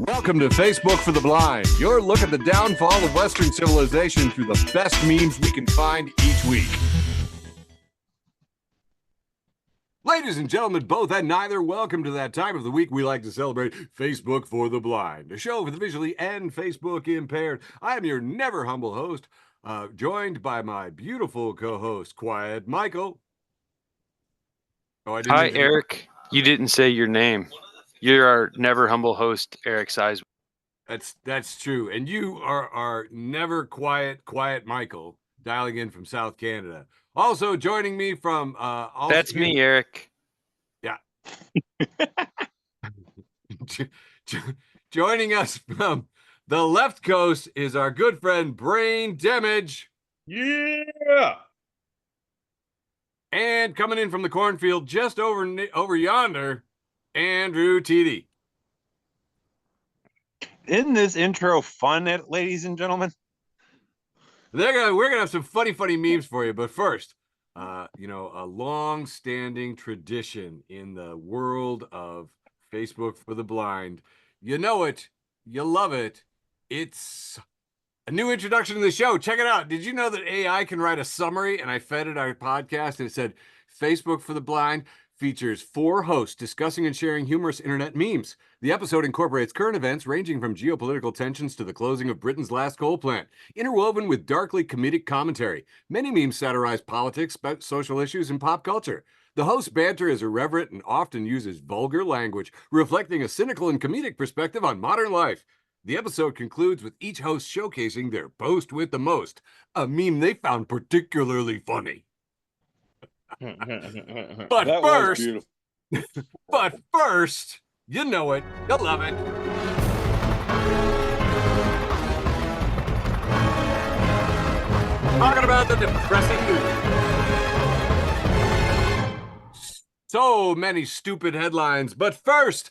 Welcome to Facebook for the Blind, your look at the downfall of Western civilization through the best memes we can find each week. Ladies and gentlemen, both and neither, welcome to that time of the week we like to celebrate Facebook for the Blind, a show for the visually and Facebook impaired. I am your never humble host, joined by my beautiful co-host, Quiet Michael. Oh, Hi, Eric. You didn't say your name. You're our never humble host, Eric Size. That's true. And you are our never quiet Michael, dialing in from South Canada. Also joining me from That's me, Eric. Yeah. Joining us from the left coast is our good friend Brain Damage. Yeah. And coming in from the cornfield just over yonder, Andrew TD. Isn't this intro fun, ladies and gentlemen? We're gonna have some funny memes for you, but first, a long-standing tradition in the world of Facebook for the Blind. You know it, you love it. It's a new introduction to the show. Check it out. Did you know that AI can write a summary? And I fed it our podcast, and it said Facebook for the Blind features 4 hosts discussing and sharing humorous internet memes. The episode incorporates current events ranging from geopolitical tensions to the closing of Britain's last coal plant, interwoven with darkly comedic commentary. Many memes satirize politics, social issues, and pop culture. The host's banter is irreverent and often uses vulgar language, reflecting a cynical and comedic perspective on modern life. The episode concludes with each host showcasing their boast with the most, a meme they found particularly funny. But first, you know it, you love it. Talking about the depressing news. So many stupid headlines, but first,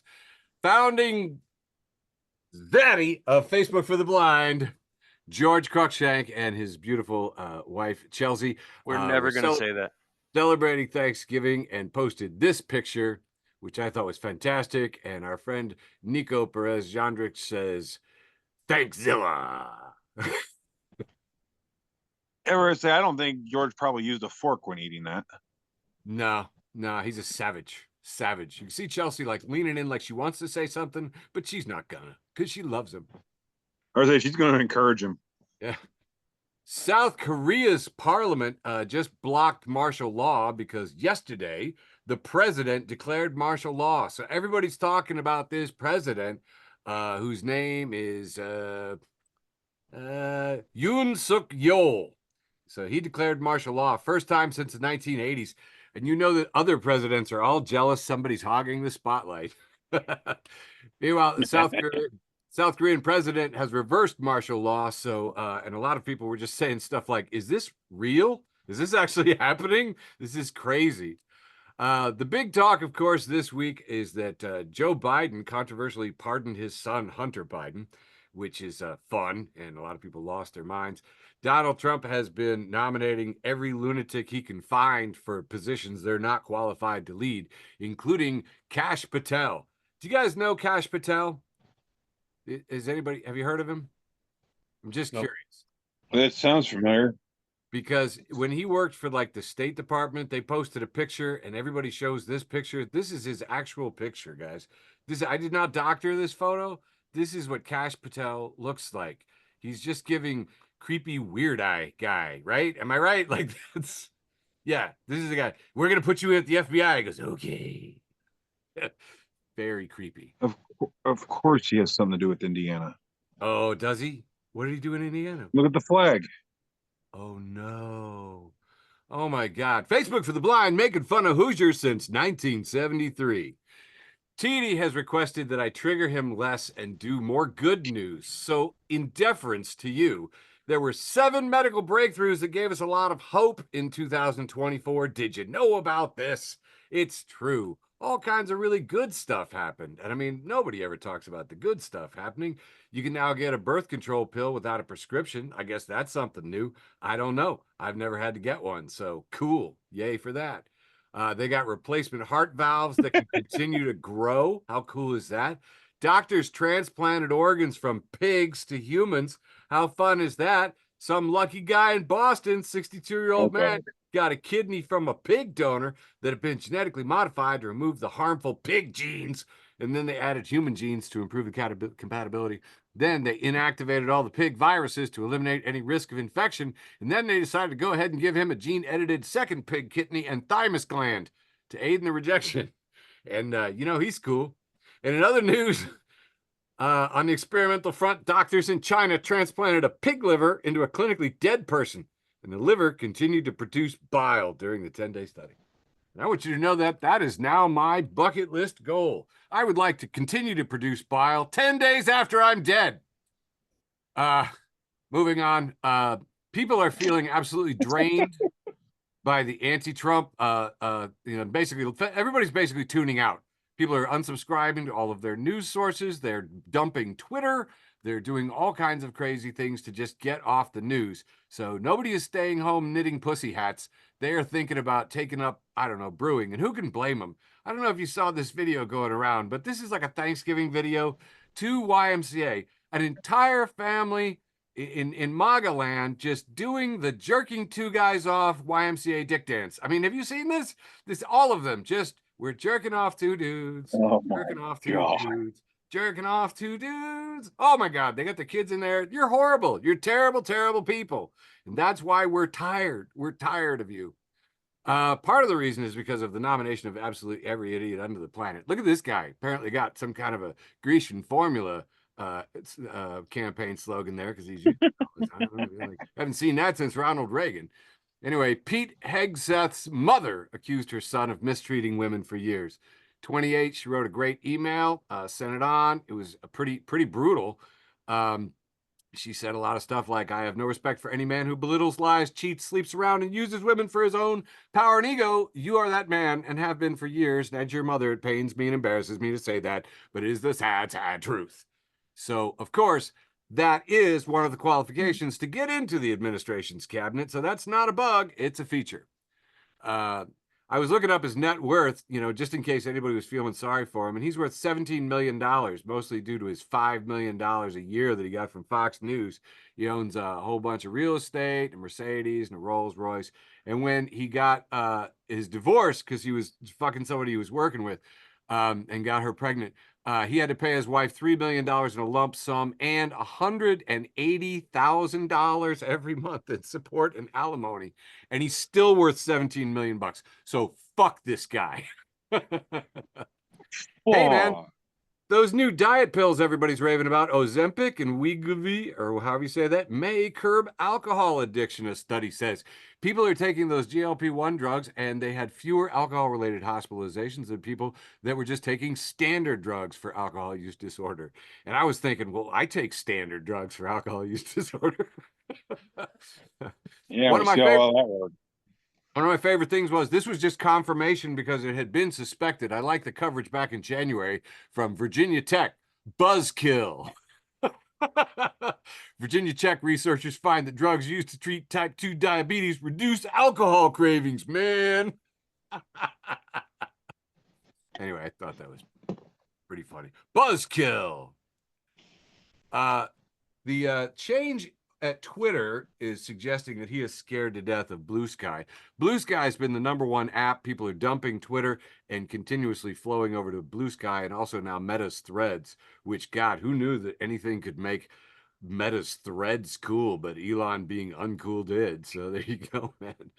founding daddy of Facebook for the Blind, George Cruikshank, and his beautiful wife, Chelsea. We're never going to say that. Celebrating Thanksgiving, and posted this picture, which I thought was fantastic. And our friend Nico Perez Jandrich says, Thankszilla. I don't think George probably used a fork when eating that. No, he's a savage. You can see Chelsea like leaning in like she wants to say something, but she's not gonna, because she loves him. Or say she's going to encourage him. Yeah. South Korea's parliament just blocked martial law because yesterday the president declared martial law. So everybody's talking about this president whose name is Yoon Suk Yeol. So he declared martial law, first time since the 1980s. And you know that other presidents are all jealous somebody's hogging the spotlight. Meanwhile, the South Korean president has reversed martial law. So, and a lot of people were just saying stuff like, is this real? Is this actually happening? This is crazy. The big talk, of course, this week is that Joe Biden controversially pardoned his son, Hunter Biden, which is fun, and a lot of people lost their minds. Donald Trump has been nominating every lunatic he can find for positions they're not qualified to lead, including Kash Patel. Do you guys know Kash Patel? Have you heard of him? I'm just curious. That sounds familiar. Because when he worked for like the State Department, they posted a picture and everybody shows this picture. This is his actual picture, guys. I did not doctor this photo. This is what Kash Patel looks like. He's just giving creepy weird eye guy, right? Am I right? Like this is the guy. We're going to put you at the FBI. He goes, okay. Very creepy. Of course he has something to do with Indiana. Oh, does he? What did he do in Indiana? Look at the flag. Oh, no. Oh, my God. Facebook for the Blind, making fun of Hoosiers since 1973. TD has requested that I trigger him less and do more good news. So, in deference to you, there were 7 medical breakthroughs that gave us a lot of hope in 2024. Did you know about this? It's true. All kinds of really good stuff happened. And I mean, nobody ever talks about the good stuff happening. You can now get a birth control pill without a prescription. I guess that's something new. I don't know. I've never had to get one. So cool. Yay for that. They got replacement heart valves that can continue to grow. How cool is that? Doctors transplanted organs from pigs to humans. How fun is that? Some lucky guy in Boston, 62-year-old man, got a kidney from a pig donor that had been genetically modified to remove the harmful pig genes. And then they added human genes to improve the compatibility. Then they inactivated all the pig viruses to eliminate any risk of infection. And then they decided to go ahead and give him a gene-edited second pig kidney and thymus gland to aid in the rejection. And, he's cool. And in other news, on the experimental front, doctors in China transplanted a pig liver into a clinically dead person, and the liver continued to produce bile during the 10-day study. And I want you to know that that is now my bucket list goal. I would like to continue to produce bile 10 days after I'm dead. Moving on, people are feeling absolutely drained by the anti-Trump. Basically, everybody's basically tuning out. People are unsubscribing to all of their news sources. They're dumping Twitter. They're doing all kinds of crazy things to just get off the news. So nobody is staying home knitting pussy hats. They are thinking about taking up, brewing. And who can blame them? I don't know if you saw this video going around, but this is like a Thanksgiving video to YMCA. An entire family in MAGA land just doing the jerking two guys off YMCA dick dance. I mean, have you seen this? All of them just... We're jerking off two dudes. Jerking off two dudes. Jerking off two dudes. Oh my God, they got the kids in there. You're horrible. You're terrible, terrible people. And that's why we're tired. We're tired of you. Part of the reason is because of the nomination of absolutely every idiot under the planet. Look at this guy. Apparently got some kind of a Grecian formula campaign slogan there because he's I haven't seen that since Ronald Reagan. Anyway, Pete Hegseth's mother accused her son of mistreating women for years. 28, she wrote a great email, sent it on. It was pretty brutal. She said a lot of stuff like, I have no respect for any man who belittles, lies, cheats, sleeps around, and uses women for his own power and ego. You are that man and have been for years. And as your mother, it pains me and embarrasses me to say that, but it is the sad, sad truth. So, of course, that is one of the qualifications to get into the administration's cabinet. So that's not a bug, it's a feature. I was looking up his net worth, just in case anybody was feeling sorry for him. And he's worth $17 million, mostly due to his $5 million a year that he got from Fox News. He owns a whole bunch of real estate, a Mercedes and a Rolls Royce. And when he got his divorce, because he was fucking somebody he was working with, and got her pregnant, he had to pay his wife $3 million in a lump sum and $180,000 every month in support and alimony. And he's still worth 17 million bucks. So fuck this guy. Hey, man. Those new diet pills everybody's raving about, Ozempic and Wegovy, or however you say that, may curb alcohol addiction, a study says. People are taking those GLP-1 drugs, and they had fewer alcohol-related hospitalizations than people that were just taking standard drugs for alcohol use disorder. And I was thinking, well, I take standard drugs for alcohol use disorder. Yeah, One of my favorite things was this was just confirmation because it had been suspected. I like the coverage back in January from Virginia Tech. Buzzkill. Virginia Tech researchers find that drugs used to treat type 2 diabetes reduce alcohol cravings, man. Anyway, I thought that was pretty funny. Buzzkill. The change at Twitter is suggesting that he is scared to death of Blue Sky. Blue Sky has been the #1 app. People are dumping Twitter and continuously flowing over to Blue Sky, and also now Meta's Threads, which, God, who knew that anything could make Meta's Threads cool, but Elon being uncool did. So there you go, man.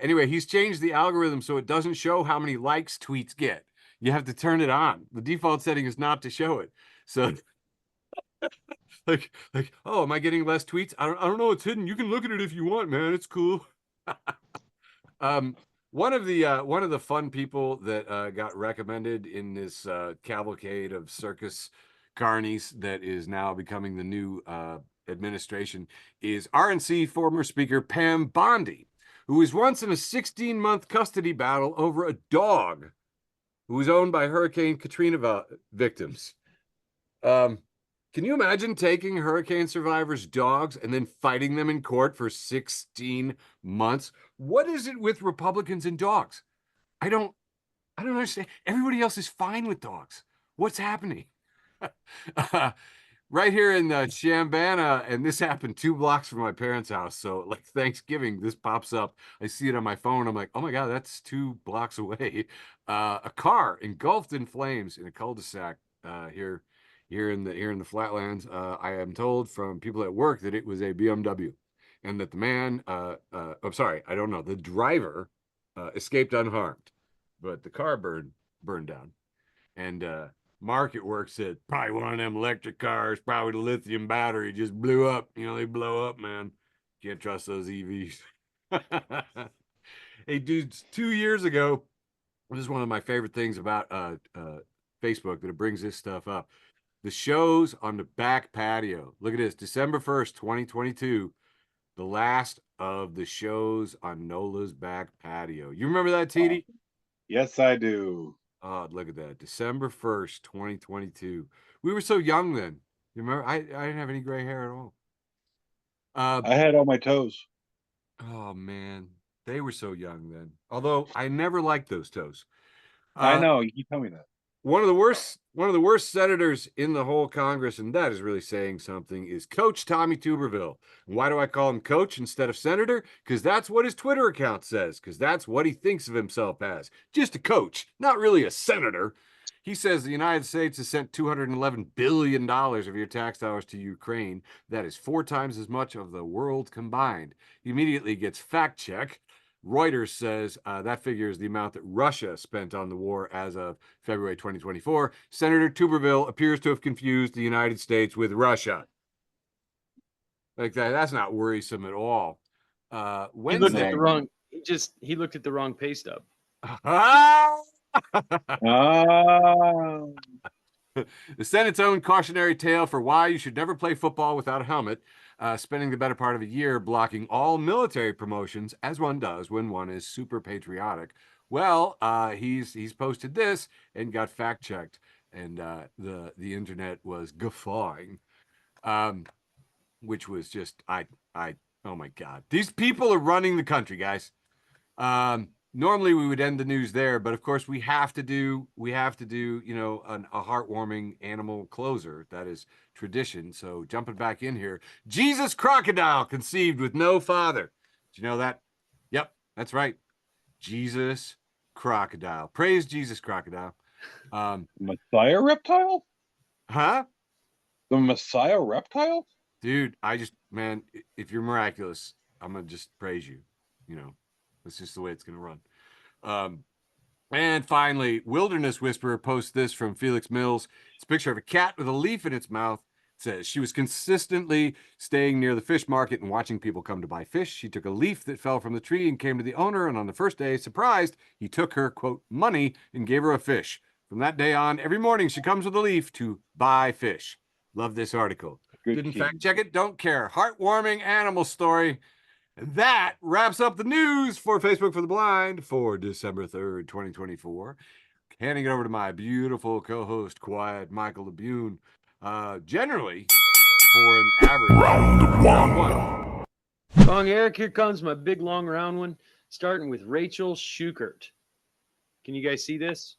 Anyway, he's changed the algorithm so it doesn't show how many likes tweets get. You have to turn it on. The default setting is not to show it. So like, oh, am I getting less tweets? I don't know. It's hidden. You can look at it if you want, man. It's cool. One of the fun people that got recommended in this cavalcade of circus carnies that is now becoming the new administration is RNC former Speaker Pam Bondi, who was once in a 16-month custody battle over a dog who was owned by Hurricane Katrina victims. Can you imagine taking hurricane survivors' dogs and then fighting them in court for 16 months? What is it with Republicans and dogs? I don't understand. Everybody else is fine with dogs. What's happening? Right here in Chambana, and this happened 2 blocks from my parents' house. So, like Thanksgiving, this pops up. I see it on my phone. I'm like, oh my God, that's 2 blocks away. A car engulfed in flames in a cul-de-sac here in the flatlands. I am told from people at work that it was a BMW, and that the man, I'm sorry, I don't know, the driver escaped unharmed, but the car burned down. And Mark at work said, probably one of them electric cars, probably the lithium battery just blew up. You know, they blow up, man. Can't trust those EVs. Hey, dudes, 2 years ago, this is one of my favorite things about Facebook, that it brings this stuff up. The shows on the back patio. Look at this, December 1st, 2022, the last of the shows on Nola's back patio. You remember that, TD? Yes, I do. Oh, look at that. December 1st, 2022. We were so young then. You remember? I didn't have any gray hair at all. I had all my toes. Oh, man. They were so young then. Although I never liked those toes. I know. You tell me that. One of the worst senators in the whole Congress, and that is really saying something, is Coach Tommy Tuberville. And why do I call him Coach instead of Senator? Because that's what his Twitter account says, because that's what he thinks of himself as. Just a coach, not really a senator. He says the United States has sent $211 billion of your tax dollars to Ukraine. That is 4 times as much of the world combined. He immediately gets fact-checked. Reuters says that figure is the amount that Russia spent on the war as of February 2024. Senator Tuberville appears to have confused the United States with Russia. Like that's not worrisome at all. He looked at the wrong. He looked at the wrong pay stub. The Senate's own cautionary tale for why you should never play football without a helmet, spending the better part of a year blocking all military promotions, as one does when one is super patriotic. Well, he's posted this and got fact checked, and the internet was guffawing, which was just oh my God, these people are running the country, guys. Normally we would end the news there, but of course we have to do, you know, a heartwarming animal closer. That is tradition. So jumping back in here, Jesus crocodile conceived with no father. Did you know that? Yep, that's right. Jesus crocodile. Praise Jesus crocodile. Messiah reptile? Huh? The Messiah reptile? Dude, man, if you're miraculous, I'm going to just praise you, you know. That's just the way it's going to run. And finally, Wilderness Whisperer posts this from Felix Mills. It's a picture of a cat with a leaf in its mouth. It says, she was consistently staying near the fish market and watching people come to buy fish. She took a leaf that fell from the tree and came to the owner. And on the first day, surprised, he took her, quote, money and gave her a fish. From that day on, every morning she comes with a leaf to buy fish. Love this article. Didn't fact check it, don't care. Heartwarming animal story. That wraps up the news for Facebook for the Blind for December 3rd, 2024. Handing it over to my beautiful co-host, Quiet Michael Labune. Generally, for an average round one. Long Eric, here comes my big long round one, starting with Rachel Schukert. Can you guys see this?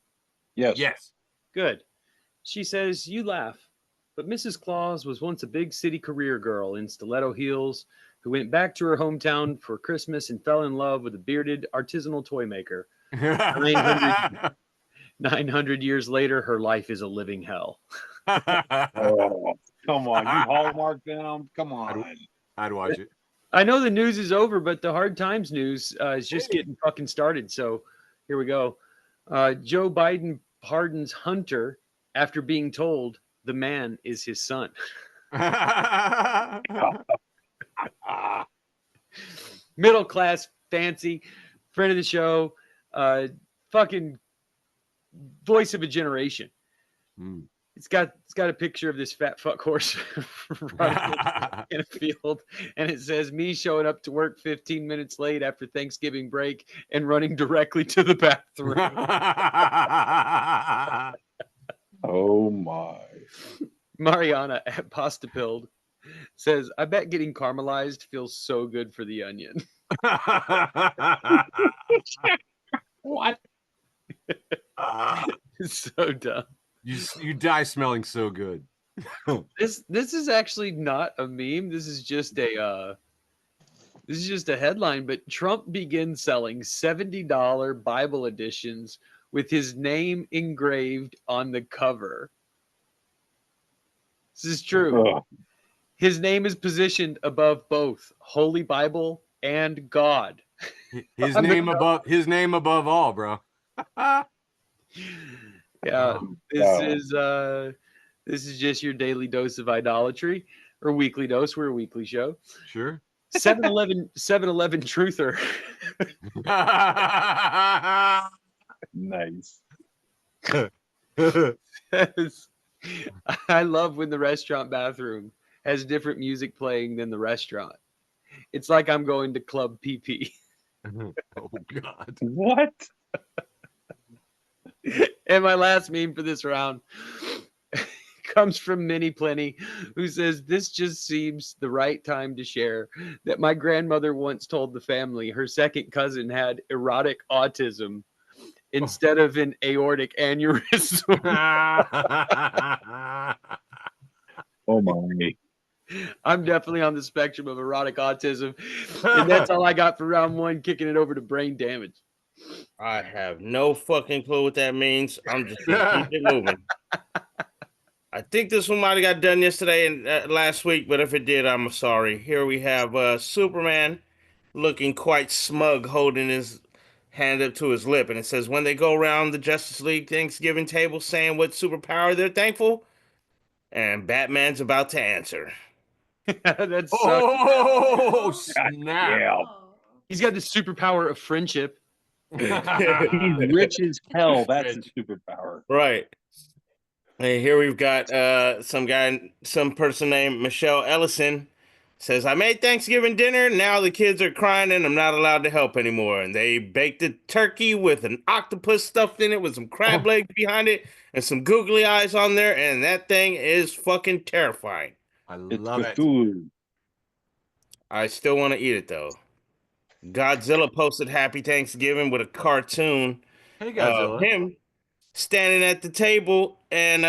Yes. Yes. Good. She says, you laugh, but Mrs. Claus was once a big city career girl in stiletto heels who went back to her hometown for Christmas and fell in love with a bearded artisanal toy maker. 900 years later, her life is a living hell. Oh, come on. You Hallmark them? Come on. I'd watch it. I know the news is over, but the hard times news is just getting fucking started. So here we go. Joe Biden pardons Hunter after being told the man is his son. Middle class, fancy, friend of the show, fucking voice of a generation. It's got a picture of this fat fuck horse running in a field, and it says me showing up to work 15 minutes late after Thanksgiving break and running directly to the bathroom. Oh my. Mariana at Pasta Pilled says, I bet getting caramelized feels so good for the onion. What? It's so dumb. You die smelling so good. This is actually not a meme. This is just a headline. But Trump begins selling $70 Bible editions with his name engraved on the cover. This is true. Ugh. His name is positioned above both Holy Bible and God. His On the name above all, bro. Yeah, Oh, this is just your daily dose of idolatry or weekly dose. We're a weekly show. sure. 7-Eleven truther. Nice. I love when the restaurant bathroom has different music playing than the restaurant. It's like I'm going to Club PP. Oh God. What? And my last meme for this round comes from Minnie Plenty, who says, "This just seems the right time to share that my grandmother once told the family her second cousin had erotic autism instead of an aortic aneurysm." Oh my. I'm definitely on the spectrum of erotic autism. And that's all I got for round one, kicking it over to brain damage. I have no fucking clue what that means. I'm just gonna keep it moving. I think this one might have got done yesterday and last week, but if it did, I'm sorry. Here we have Superman looking quite smug, holding his hand up to his lip, and it says, "When they go around the Justice League Thanksgiving table saying what superpower they're thankful," and Batman's about to answer. That's Oh snap! Yeah. He's got the superpower of friendship. He's rich as hell. That's his superpower. Right. And here we've got some person named Michelle Ellison says, "I made Thanksgiving dinner. Now the kids are crying and I'm not allowed to help anymore. And they baked a turkey with an octopus stuffed in it with some crab legs behind it and some googly eyes on there. And that thing is fucking terrifying. I It's love it. Cthulhu. I still want to eat it though." Godzilla posted Happy Thanksgiving with a cartoon Hey of Godzilla. him standing at the table, and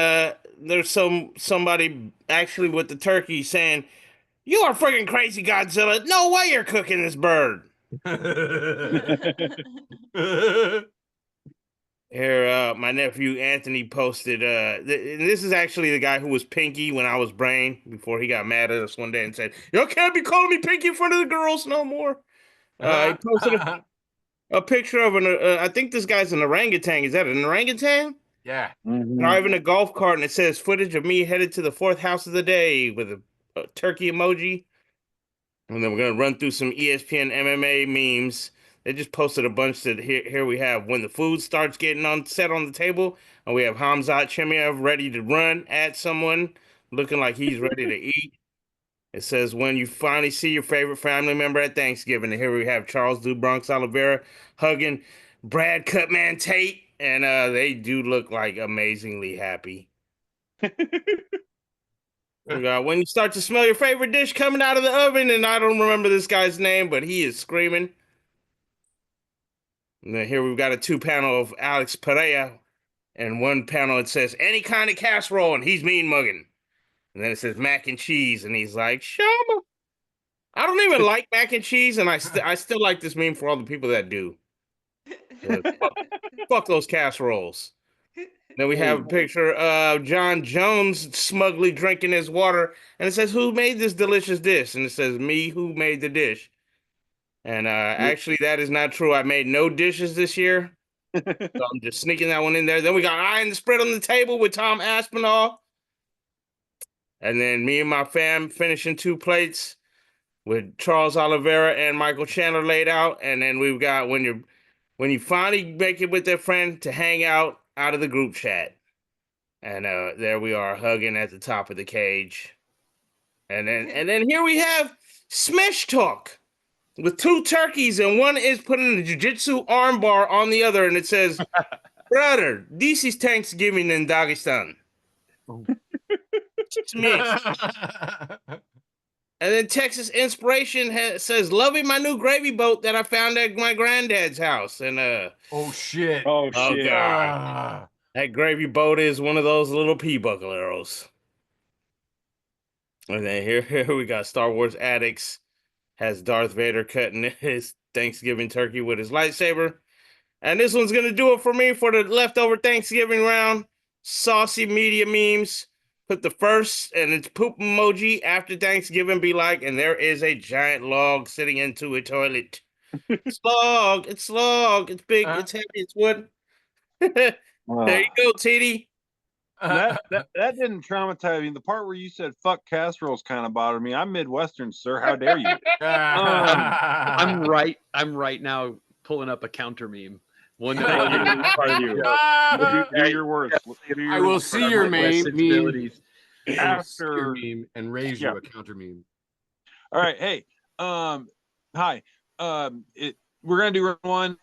there's somebody actually with the turkey saying, "You are freaking crazy, Godzilla. No way you're cooking this bird." Here, my nephew Anthony posted, and this is actually the guy who was Pinky when I was Brain, before he got mad at us one day and said, "You can't be calling me Pinky in front of the girls no more." He posted a picture of I think this guy's an orangutan. Is that an orangutan? Yeah. Driving a golf cart, and it says footage of me headed to the fourth house of the day with a turkey emoji. And then we're going to run through some ESPN MMA memes. They just posted a bunch that here we have when the food starts getting set on the table, and we have Hamzat Chimaev ready to run at someone, looking like he's ready to eat. It says when you finally see your favorite family member at Thanksgiving. And here we have Charles Du Bronx Oliveira hugging Brad Cutman Tate. And they do look like amazingly happy. We got when you start to smell your favorite dish coming out of the oven. And I don't remember this guy's name, but he is screaming. And then here we've got a 2-panel of Alex Pereira. And one panel it says any kind of casserole, and he's mean mugging. And then it says mac and cheese, and he's like, "Shama." I don't even like mac and cheese, and I still like this meme for all the people that do. Fuck those casseroles. Then we have a picture of John Jones smugly drinking his water, and it says, "Who made this delicious dish?" And it says, "Me, who made the dish." And actually, that is not true. I made no dishes this year, so I'm just sneaking that one in there. Then we got Eye in the Spread on the Table with Tom Aspinall. And then me and my fam finishing 2 plates with Charles Oliveira and Michael Chandler laid out. And then we've got when you finally make it with their friend to hang out of the group chat. And there we are hugging at the top of the cage. And then here we have Smash Talk with 2 turkeys, and one is putting a jiu-jitsu armbar on the other, and it says, "Brother, this is Thanksgiving in Dagestan." And then Texas Inspiration says, "Loving my new gravy boat that I found at my granddad's house." And oh shit. Oh shit. God. That gravy boat is one of those little pea buckle arrows. And then here we got Star Wars addicts. Has Darth Vader cutting his Thanksgiving turkey with his lightsaber. And this one's going to do it for me for the leftover Thanksgiving round. Saucy media memes. Put the first and its poop emoji after Thanksgiving be like, and there is a giant log sitting into a toilet. It's log, it's big, it's heavy, it's wood. There you go, TD. That didn't traumatize me. The part where you said "fuck casseroles" kind of bothered me. I'm Midwestern, sir. How dare you? I'm right now pulling up a counter meme. One that wasn't even part of the Do your worst. I will see your meme After and raise you a counter meme. All right, hey, hi. We're gonna do round one.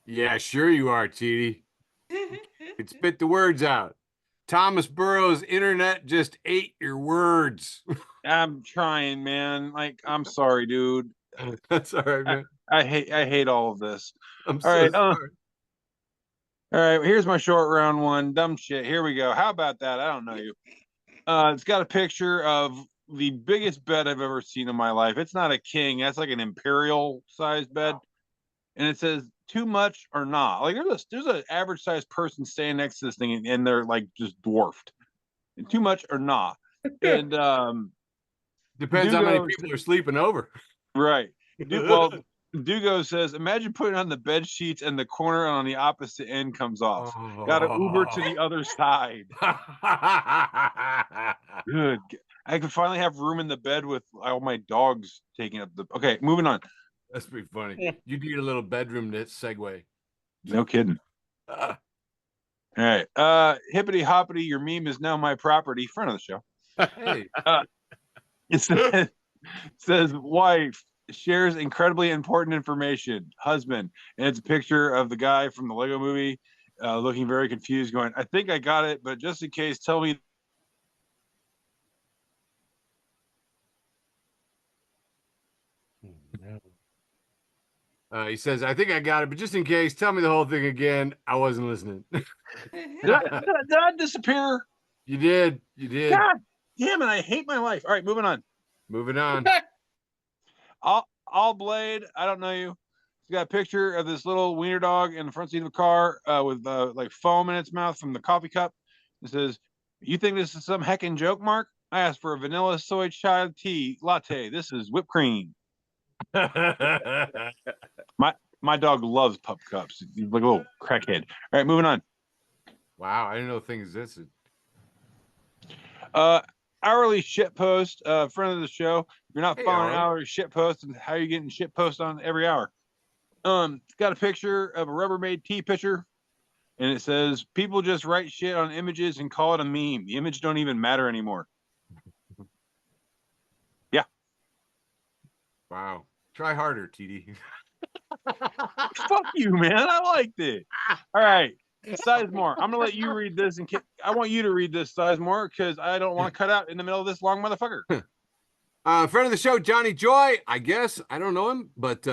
Yeah, sure you are, TD. You can spit the words out. Thomas Burrow's internet just ate your words. I'm trying, man. Like, I'm sorry, dude. That's all right, man. I hate all of this. I'm sorry. All right, here's my short round one. Dumb shit. Here we go. How about that? I don't know you. It's got a picture of the biggest bed I've ever seen in my life. It's not a king. That's like an imperial sized bed. And it says too much or not. Like there's an average sized person standing next to this thing and they're like just dwarfed. And too much or not. And depends how many people are sleeping over. Right. Well, Dugo says, imagine putting on the bed sheets and the corner on the opposite end comes off. Got to Uber to the other side. Good. I can finally have room in the bed with all my dogs taking up the. Okay, moving on. That's pretty funny. You need a little bedroom to segue. No kidding. All right. Hippity hoppity, your meme is now my property. Friend of the show. Hey. It says wife shares incredibly important information. Husband, and it's a picture of the guy from the Lego movie, looking very confused, going, "I think I got it, but just in case, tell me." He says, "I think I got it, but just in case, tell me the whole thing again. I wasn't listening." Did I disappear? You did. You did. God damn it! I hate my life. All right, moving on. Moving on. All Blade. I don't know you. It's got a picture of this little wiener dog in the front seat of a car with like foam in its mouth from the coffee cup. It says, "You think this is some heckin' joke, Mark? I asked for a vanilla soy chai tea latte. This is whipped cream." My dog loves pup cups. He's like a little crackhead. All right, moving on. Wow, I didn't know the thing existed. Hourly shit post, friend of the show. If you're not following Hourly. hourly shit post, and how are you getting shit post on every hour? It's got a picture of a Rubbermaid tea pitcher, and it says, "People just write shit on images and call it a meme. The image don't even matter anymore." Yeah. Wow. Try harder, TD. Fuck you, man. I liked it. All right. Sizemore, I'm gonna let you read this, and I want you to read this, Sizemore, because I don't want to cut out in the middle of this long motherfucker. Friend of the show, Johnny Joy. I guess I don't know him, but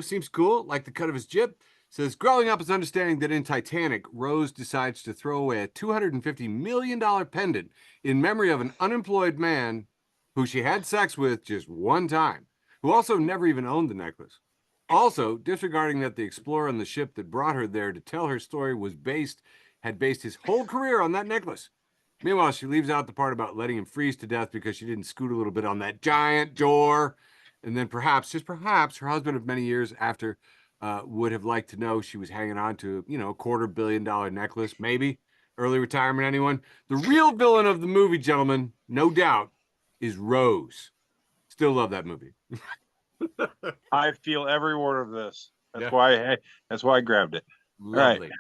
seems cool. Like the cut of his jib. Says, growing up is understanding that in Titanic, Rose decides to throw away a $250 million pendant in memory of an unemployed man who she had sex with just one time, who also never even owned the necklace. Also, disregarding that the explorer on the ship that brought her there to tell her story had based his whole career on that necklace. Meanwhile, she leaves out the part about letting him freeze to death because she didn't scoot a little bit on that giant jaw. And then perhaps, just perhaps, her husband of many years after would have liked to know she was hanging on to, a $250 million necklace, maybe. Early retirement, anyone? The real villain of the movie, gentlemen, no doubt, is Rose. Still love that movie. I feel every word of this. That's Yeah. why I grabbed it. Lovely. All right,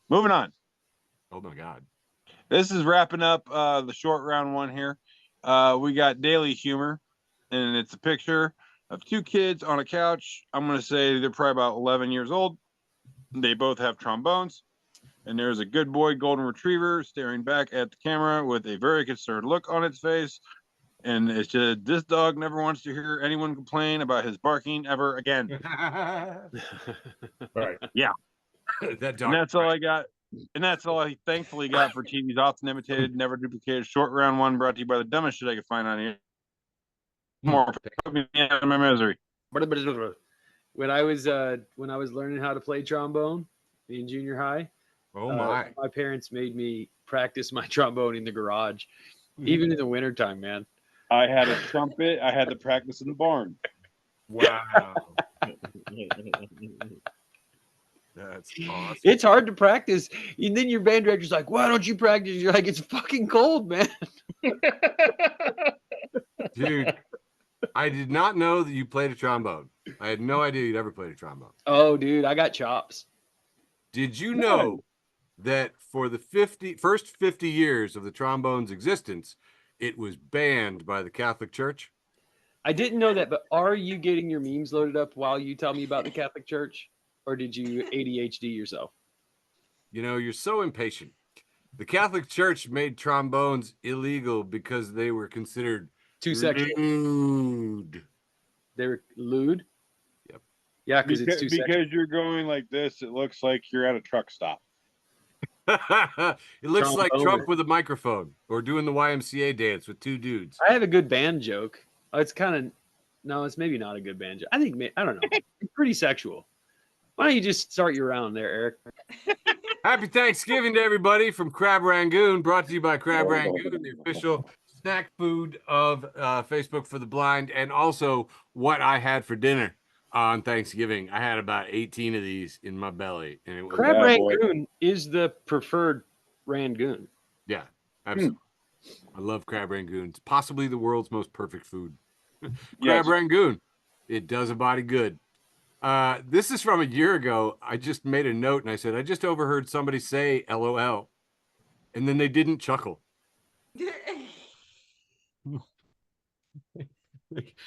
moving on. Oh my God. This is wrapping up the short round one here. We got daily humor, and it's a picture of two kids on a couch. I'm going to say they're probably about 11 years old. They both have trombones, and there's a good boy golden retriever staring back at the camera with a very concerned look on its face. And it's just, this dog never wants to hear anyone complain about his barking ever again. Right. Yeah. That And that's all I got. And that's all I thankfully got for TV's often imitated, never duplicated short round one, brought to you by the dumbest shit I could find on here. More put me out of my misery. When I was learning how to play trombone in junior high, Oh my! my parents made me practice my trombone in the garage, even in the wintertime, man. I had a trumpet. I had to practice in the barn. Wow, that's awesome. It's hard to practice. And then your band director's like, "Why don't you practice?" You're like, "It's fucking cold, man." Dude, I did not know that you played a trombone. I had no idea you'd ever played a trombone. Oh, dude, I got chops. Did you know that for the first 50 years of the trombone's existence, it was banned by the Catholic Church? I didn't know that, but are you getting your memes loaded up while you tell me about the Catholic Church? Or did you ADHD yourself? You know, you're so impatient. The Catholic Church made trombones illegal because they were considered Too sexual. lewd. They were lewd? Yep. Yeah, because it's too sexual. Because you're going like this, it looks like you're at a truck stop. It looks like Trombone. Trump with a microphone or doing the YMCA dance with two dudes. I have a good band joke. It's kind of, no, it's maybe not a good band joke. I don't know. It's pretty sexual. Why don't you just start your round there, Eric? Happy Thanksgiving to everybody from Crab Rangoon, brought to you by Crab Rangoon, the official snack food of Facebook for the Blind, and also what I had for dinner on Thanksgiving. I had about 18 of these in my belly, and it was Crab Rangoon is the preferred Rangoon. Yeah, absolutely. I love Crab Rangoon. It's possibly the world's most perfect food. Crab Rangoon, it does a body good. This is from a year ago. I just made a note and I said, I just overheard somebody say LOL, and then they didn't chuckle.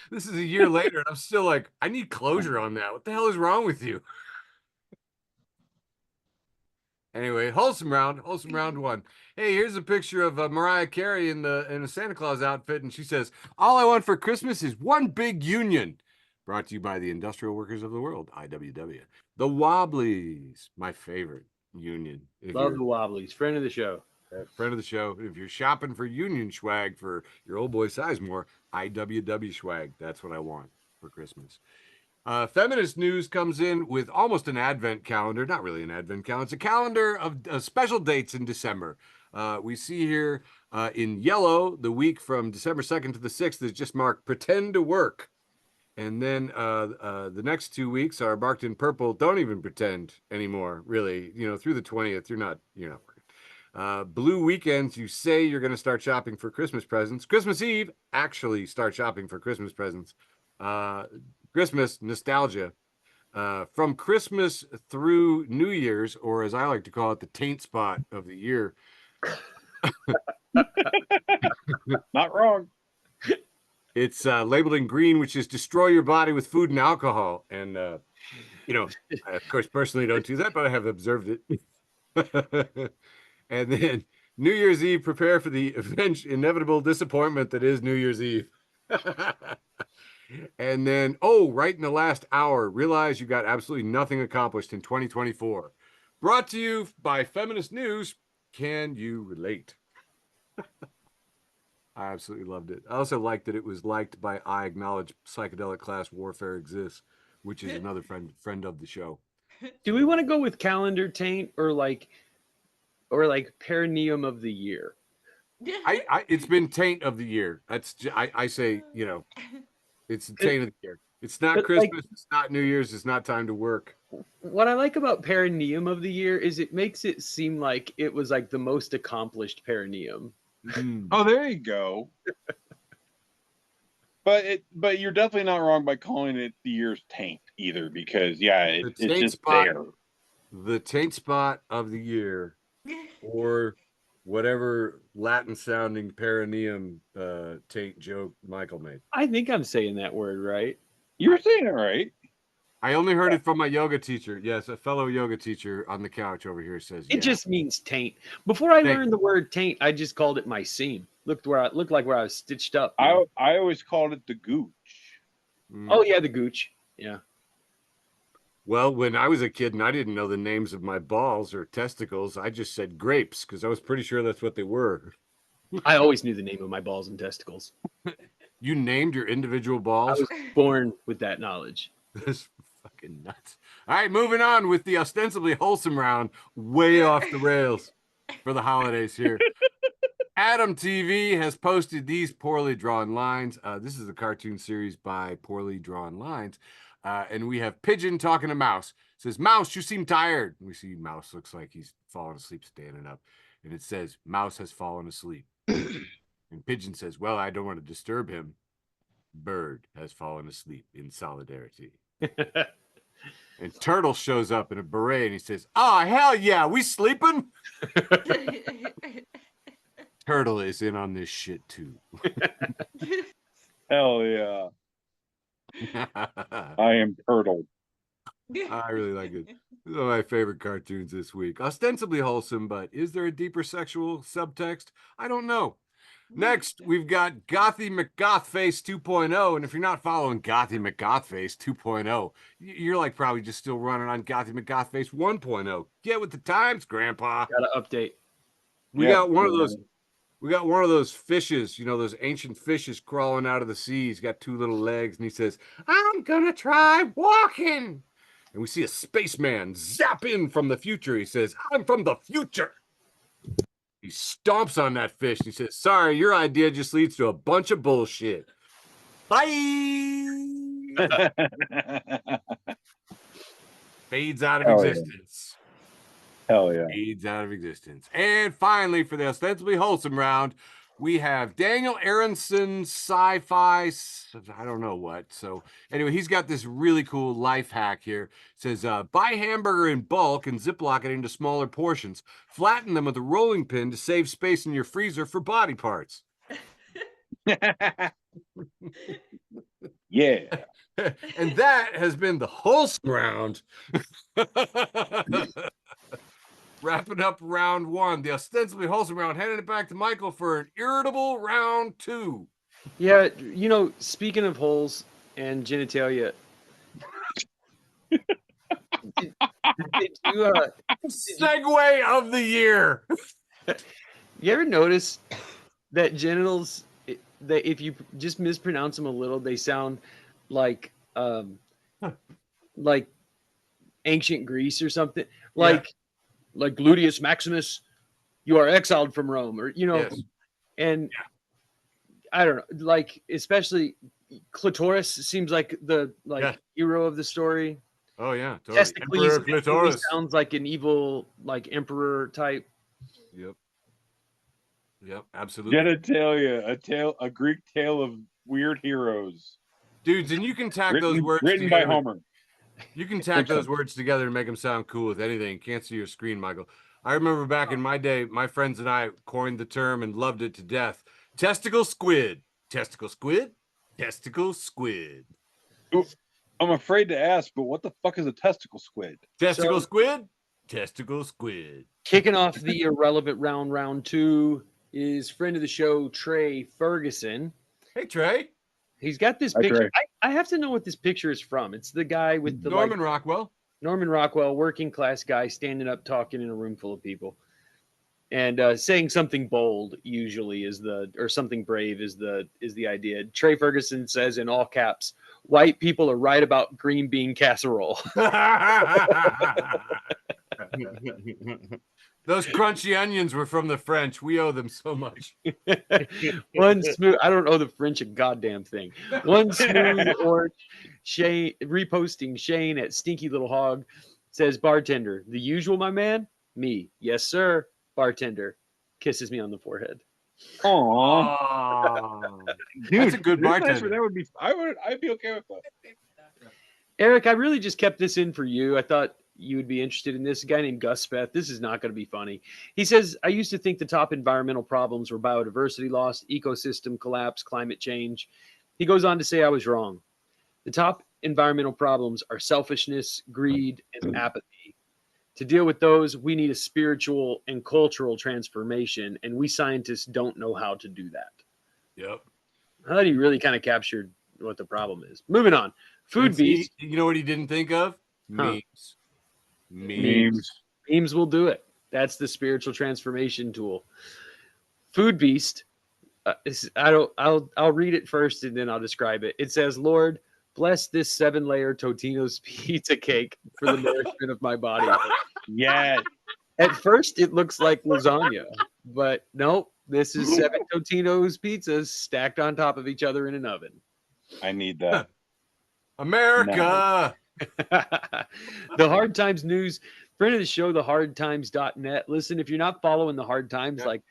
This is a year later, and I'm still like, I need closure on that. What the hell is wrong with you? Anyway, wholesome round one. Hey, here's a picture of Mariah Carey in a Santa Claus outfit, and she says, "All I want for Christmas is one big union." Brought to you by the Industrial Workers of the World, IWW. The Wobblies, my favorite union. Love the Wobblies, friend of the show. Friend of the show. If you're shopping for union swag for your old boy Sizemore, IWW swag. That's what I want for Christmas. Feminist News comes in with almost an advent calendar. Not really an advent calendar. It's a calendar of special dates in December. We see here in yellow, the week from December 2nd to the 6th is just marked Pretend to Work. And then the next 2 weeks are marked in purple. Don't even pretend anymore, really. You know, through the 20th, you're not working. Blue weekends, you say you're going to start shopping for Christmas presents. Christmas Eve, actually start shopping for Christmas presents. Christmas nostalgia. From Christmas through New Year's, or as I like to call it, the taint spot of the year. Not wrong. It's labeled in green, which is destroy your body with food and alcohol. And, you know, I, of course, personally don't do that, but I have observed it. And then New Year's Eve, prepare for the inevitable disappointment that is New Year's Eve. And then, right in the last hour, realize you got absolutely nothing accomplished in 2024. Brought to you by Feminist News. Can you relate? I absolutely loved it. I also liked that it was liked by I Acknowledge Psychedelic Class Warfare Exists, which is another friend of the show. Do we want to go with calendar taint or like perineum of the year? It's been taint of the year. That's I say, you know, it's the taint of the year. It's not Christmas, it's not New Year's, it's not time to work. What I like about perineum of the year is it makes it seem like it was like the most accomplished perineum. Oh, there you go. But you're definitely not wrong by calling it the year's taint either, because it's just spot, there. The taint spot of the year, or whatever Latin sounding perineum taint joke Michael made. I think I'm saying that word right. You were saying it right. I only heard it from my yoga teacher. Yes, a fellow yoga teacher on the couch over here says it just means taint. Before I learned the word taint, I just called it my seam. Looked like where I was stitched up. I always called it the gooch. Oh yeah, the gooch. Yeah. Well, when I was a kid and I didn't know the names of my balls or testicles, I just said grapes because I was pretty sure that's what they were. I always knew the name of my balls and testicles. You named your individual I balls? was born with that knowledge. That's fucking nuts. All right, moving on with the ostensibly wholesome round, way off the rails for the holidays here. Adam TV has posted these poorly drawn lines. This is a cartoon series by Poorly Drawn Lines. And we have Pigeon talking to Mouse. It says, Mouse, you seem tired. And we see Mouse looks like he's fallen asleep standing up. And it says, Mouse has fallen asleep. And Pigeon says, well, I don't want to disturb him. Bird has fallen asleep in solidarity. And Turtle shows up in a beret and he says, oh, hell yeah, we sleeping? Turtle is in on this shit too. Hell yeah. I am Turtle. I really like it. This is one of my favorite cartoons this week. Ostensibly wholesome, but is there a deeper sexual subtext? I don't know. Next, we've got Gothy McGothface 2.0. And if you're not following Gothy McGothface 2.0, you're like probably just still running on Gothy McGothface 1.0. Get with the times, Grandpa. Got to update. We got one of those. We got one of those fishes, you know, those ancient fishes crawling out of the sea. He's got two little legs, and he says, I'm gonna try walking. And we see a spaceman zap in from the future. He says, I'm from the future. He stomps on that fish. And he says, sorry, your idea just leads to a bunch of bullshit. Bye. Fades out of existence. Hell yeah. Fades out of existence. And finally, for the ostensibly wholesome round, we have Daniel Aronson sci-fi, I don't know what. So anyway, he's got this really cool life hack here. It says, buy hamburger in bulk and Ziploc it into smaller portions. Flatten them with a rolling pin to save space in your freezer for body parts. Yeah. And that has been the wholesome round. Wrapping up round one, the ostensibly wholesome round, handing it back to Michael for an irritable round two. Yeah, you know, speaking of holes and genitalia, did you, segue of the year. You ever notice that genitals, that if you just mispronounce them a little, they sound like ancient Greece or something, like Gluteus Maximus, you are exiled from Rome, or you know, Yes. And I don't know, like especially clitoris seems like the hero of the story. Oh yeah, totally. Emperor clitoris sounds like an evil like emperor type. Yep, absolutely. Genitalia, a Greek tale of weird heroes. Dudes, and you can tack those words written together. by Homer. You can tack those words together and make them sound cool with anything. Can't see your screen, Michael. I remember back in my day, my friends and I coined the term and loved it to death. Testicle squid. Testicle squid. Testicle squid. Ooh, I'm afraid to ask, but what the fuck is a testicle squid? Testicle squid. Testicle squid. Kicking off the irrelevant round two is friend of the show, Trey Ferguson. Hey, Trey. He's got this picture. I have to know what this picture is from. It's the guy with the Norman Rockwell. Norman Rockwell, working class guy, standing up talking in a room full of people, and saying something bold. Usually or something brave is the idea. Trey Ferguson says in all caps, "White people are right about green bean casserole." Those crunchy onions were from the French. We owe them so much. One smooth, I don't owe the French a goddamn thing. One smooth orange, Shane reposting Shane at Stinky Little Hog says, bartender, the usual, my man? Me. Yes, sir. Bartender kisses me on the forehead. Aww. Dude, that's a good bartender. That would be, I'd be okay with that. Eric, I really just kept this in for you. I thought you would be interested in this. A guy named Gus Speth. This is not going to be funny. He says, I used to think the top environmental problems were biodiversity loss, ecosystem collapse, climate change. He goes on to say I was wrong. The top environmental problems are selfishness, greed, and apathy. To deal with those, we need a spiritual and cultural transformation, and we scientists don't know how to do that. Yep. I thought he really kind of captured what the problem is. Moving on. Food Beast. You know what he didn't think of? Memes. Memes will do it. That's the spiritual transformation tool. Food Beast. I'll read it first and then I'll describe it. It says, "Lord, bless this 7-layer Totino's pizza cake for the nourishment of my body." Yes. At first, it looks like lasagna, but nope. This is 7 Totino's pizzas stacked on top of each other in an oven. I need that. America. The Hard Times News, friend of the show, thehardtimes.net. Listen, if you're not following the Hard Times, like,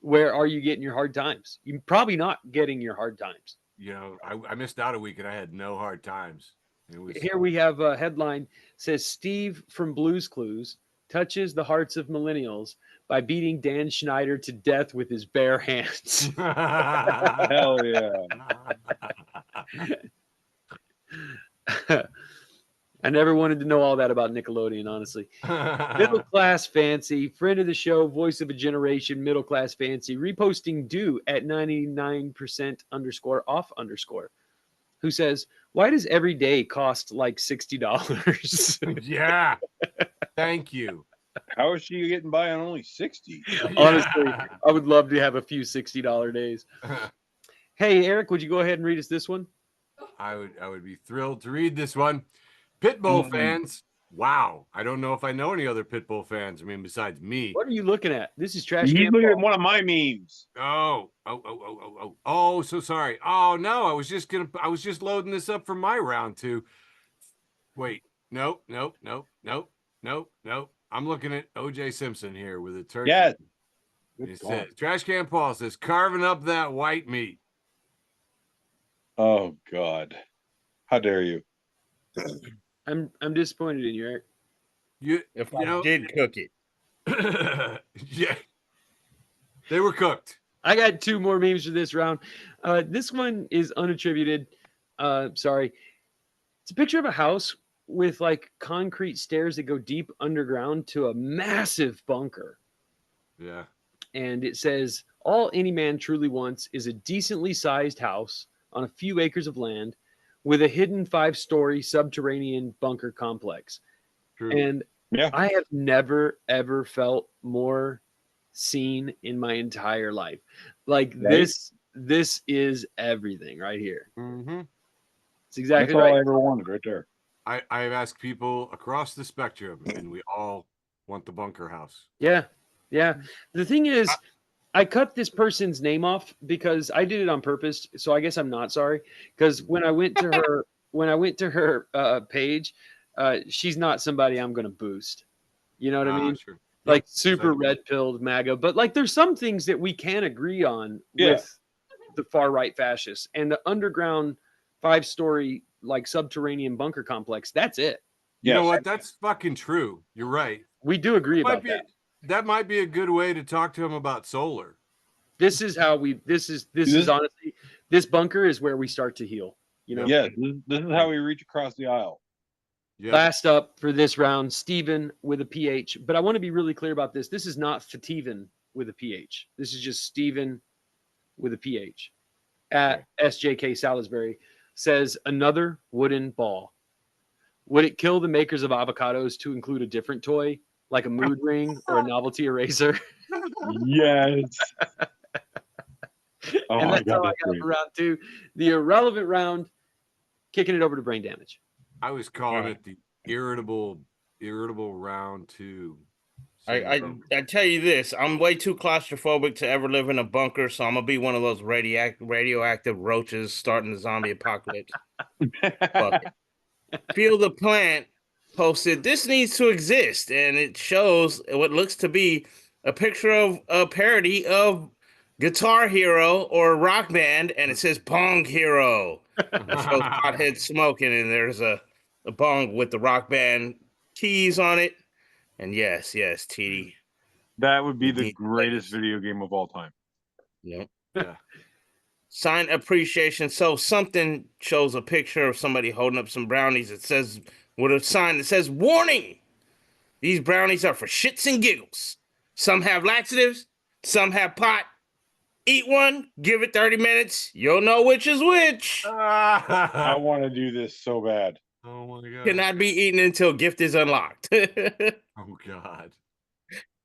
where are you getting your hard times? You're probably not getting your hard times. You know, I missed out a week and I had no hard times. Here we have a headline, says Steve from Blue's Clues touches the hearts of millennials by beating Dan Schneider to death with his bare hands. Hell yeah. I never wanted to know all that about Nickelodeon, honestly. Middle Class Fancy, friend of the show, voice of a generation, Middle Class Fancy, reposting due at 99% _off_, who says, "Why does every day cost like $60? Yeah. Thank you. How is she getting by on only 60? Honestly, I would love to have a few $60 days. Hey, Eric, would you go ahead and read us this one? I would be thrilled to read this one. Pitbull fans. Wow. I don't know if I know any other Pitbull fans. I mean, besides me. What are you looking at? This is Trash He's Can looking at Paul. one of my memes. Oh, so sorry. Oh no, I was just loading this up for my round 2. Wait, nope. I'm looking at OJ Simpson here with a turkey. Yes. It says, Trash Can Paul says, carving up that white meat. Oh God. How dare you? I'm disappointed in you, Eric. If I did cook it. Yeah. They were cooked. I got 2 more memes for this round. This one is unattributed. Sorry. It's a picture of a house with like concrete stairs that go deep underground to a massive bunker. Yeah. And it says, all any man truly wants is a decently sized house on a few acres of land with a hidden 5-story subterranean bunker complex. True. And Yeah. I have never, ever felt more seen in my entire life. Like Right? this is everything right here. Mm-hmm. It's exactly That's all I right. ever wanted right there. I've asked people across the spectrum, and we all want the bunker house. Yeah. The thing is, I cut this person's name off because I did it on purpose. So I guess I'm not sorry. Because when I went to her, page, she's not somebody I'm going to boost. You know what I mean? Sure. Like super red-pilled MAGA. But like, there's some things that we can agree on with the far right fascists, and the underground 5-story like subterranean bunker complex. That's it. You know what? That's fucking true. You're right. We do agree about that. That might be a good way to talk to him about solar. This is how we. This is honestly, this bunker is where we start to heal. You know. Yeah. This is how we reach across the aisle. Yeah. Last up for this round, Steven with a PH. But I want to be really clear about this. This is not Fativan with a PH. This is just Steven with a PH. At SJK Salisbury says, another wooden ball. Would it kill the makers of avocados to include a different toy, like a mood ring or a novelty eraser? Yes. Oh And my that's God, all I got for round 2. The irrelevant round, kicking it over to brain damage. I was calling it the irritable round 2. I tell you this, I'm way too claustrophobic to ever live in a bunker, so I'm gonna be one of those radioactive roaches starting the zombie apocalypse. Fuck it. Feel the Plant posted, this needs to exist, and it shows what looks to be a picture of a parody of Guitar Hero or Rock Band, and it says Bong Hero. It shows pothead smoking, and there's a bong with the Rock Band keys on it. And yes, TD. That would be the greatest video game of all time. Yep. Yeah. Sign appreciation. So something shows a picture of somebody holding up some brownies. It says, with a sign that says, warning! These brownies are for shits and giggles. Some have laxatives, some have pot. Eat one, give it 30 minutes. You'll know which is which. I want to do this so bad. Oh my god. Cannot be eaten until gift is unlocked. Oh god.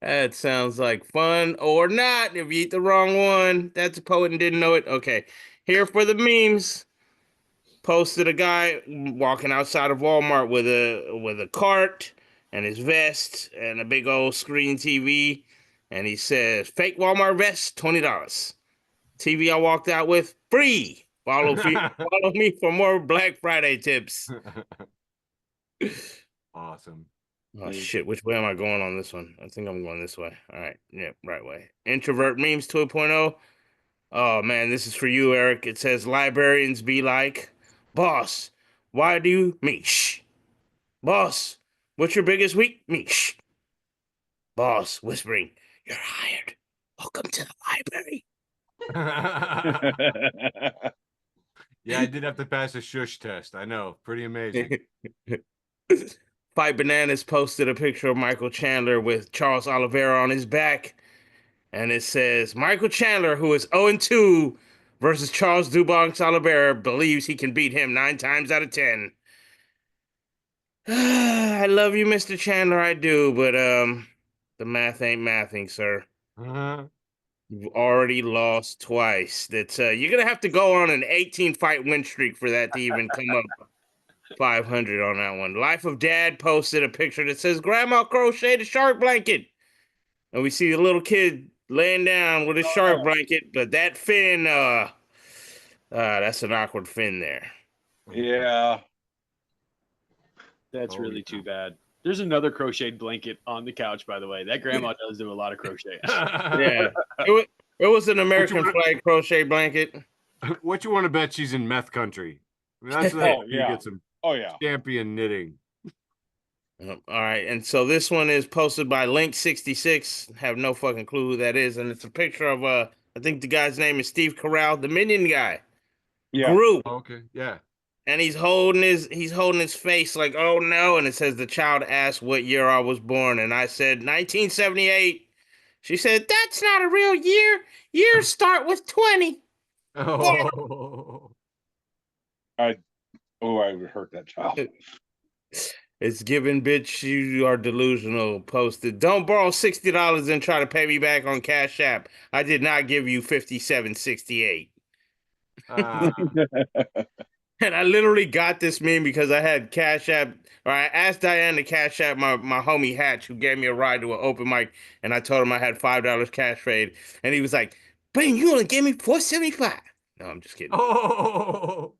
That sounds like fun or not. If you eat the wrong one, that's a poet and didn't know it. Okay, here for the memes. Posted a guy walking outside of Walmart with a cart and his vest and a big old screen TV, and he says, "Fake Walmart vest, $20. TV I walked out with, free. Follow me for more Black Friday tips." Awesome. Oh shit, which way am I going on this one? I think I'm going this way. All right, yeah, right way. Introvert memes 2.0. Oh man, this is for you, Eric. It says librarians be like, "Boss, why do you Meesh? Boss, what's your biggest week? Meesh. Boss, whispering, you're hired. Welcome to the library." Yeah, I did have to pass a shush test. I know. Pretty amazing. Fight Bananas posted a picture of Michael Chandler with Charles Oliveira on his back. And it says, Michael Chandler, who is 0-2 versus Charles Dubonx Oliveira, believes he can beat him 9 times out of 10. I love you, Mr. Chandler, I do, but the math ain't mathing, sir. You've already lost twice. That's you're gonna have to go on an 18-fight win streak for that to even come up 500 on that one. Life of Dad posted a picture that says, Grandma crocheted a shark blanket. And we see a little kid laying down with a shark blanket, but that fin, that's an awkward fin there. Yeah. That's Oh, really yeah. too bad. There's another crocheted blanket on the couch, by the way. That grandma does do a lot of crochet. Yeah. It was an American flag crochet blanket. What you want to bet she's in meth country? I mean, that's Oh, you yeah. get some Oh, yeah. champion knitting. All right, and so this one is posted by Link66. Have no fucking clue who that is, and it's a picture of I think the guy's name is Steve Carell, the Minion guy. Yeah. Group. Okay, yeah. And he's holding his face like, oh no, and it says the child asked what year I was born, and I said 1978. She said, that's not a real year. Years start with 20. Oh. I would hurt that child. It's given, bitch, you are delusional. Posted, don't borrow $60 and try to pay me back on Cash App. I did not give you $57.68. And I literally got this meme because I had Cash App, or I asked Diane to Cash App my homie Hatch, who gave me a ride to an open mic, and I told him I had $5 cash paid, and he was like, "Bang, you only gave me $4.75." No, I'm just kidding. Oh.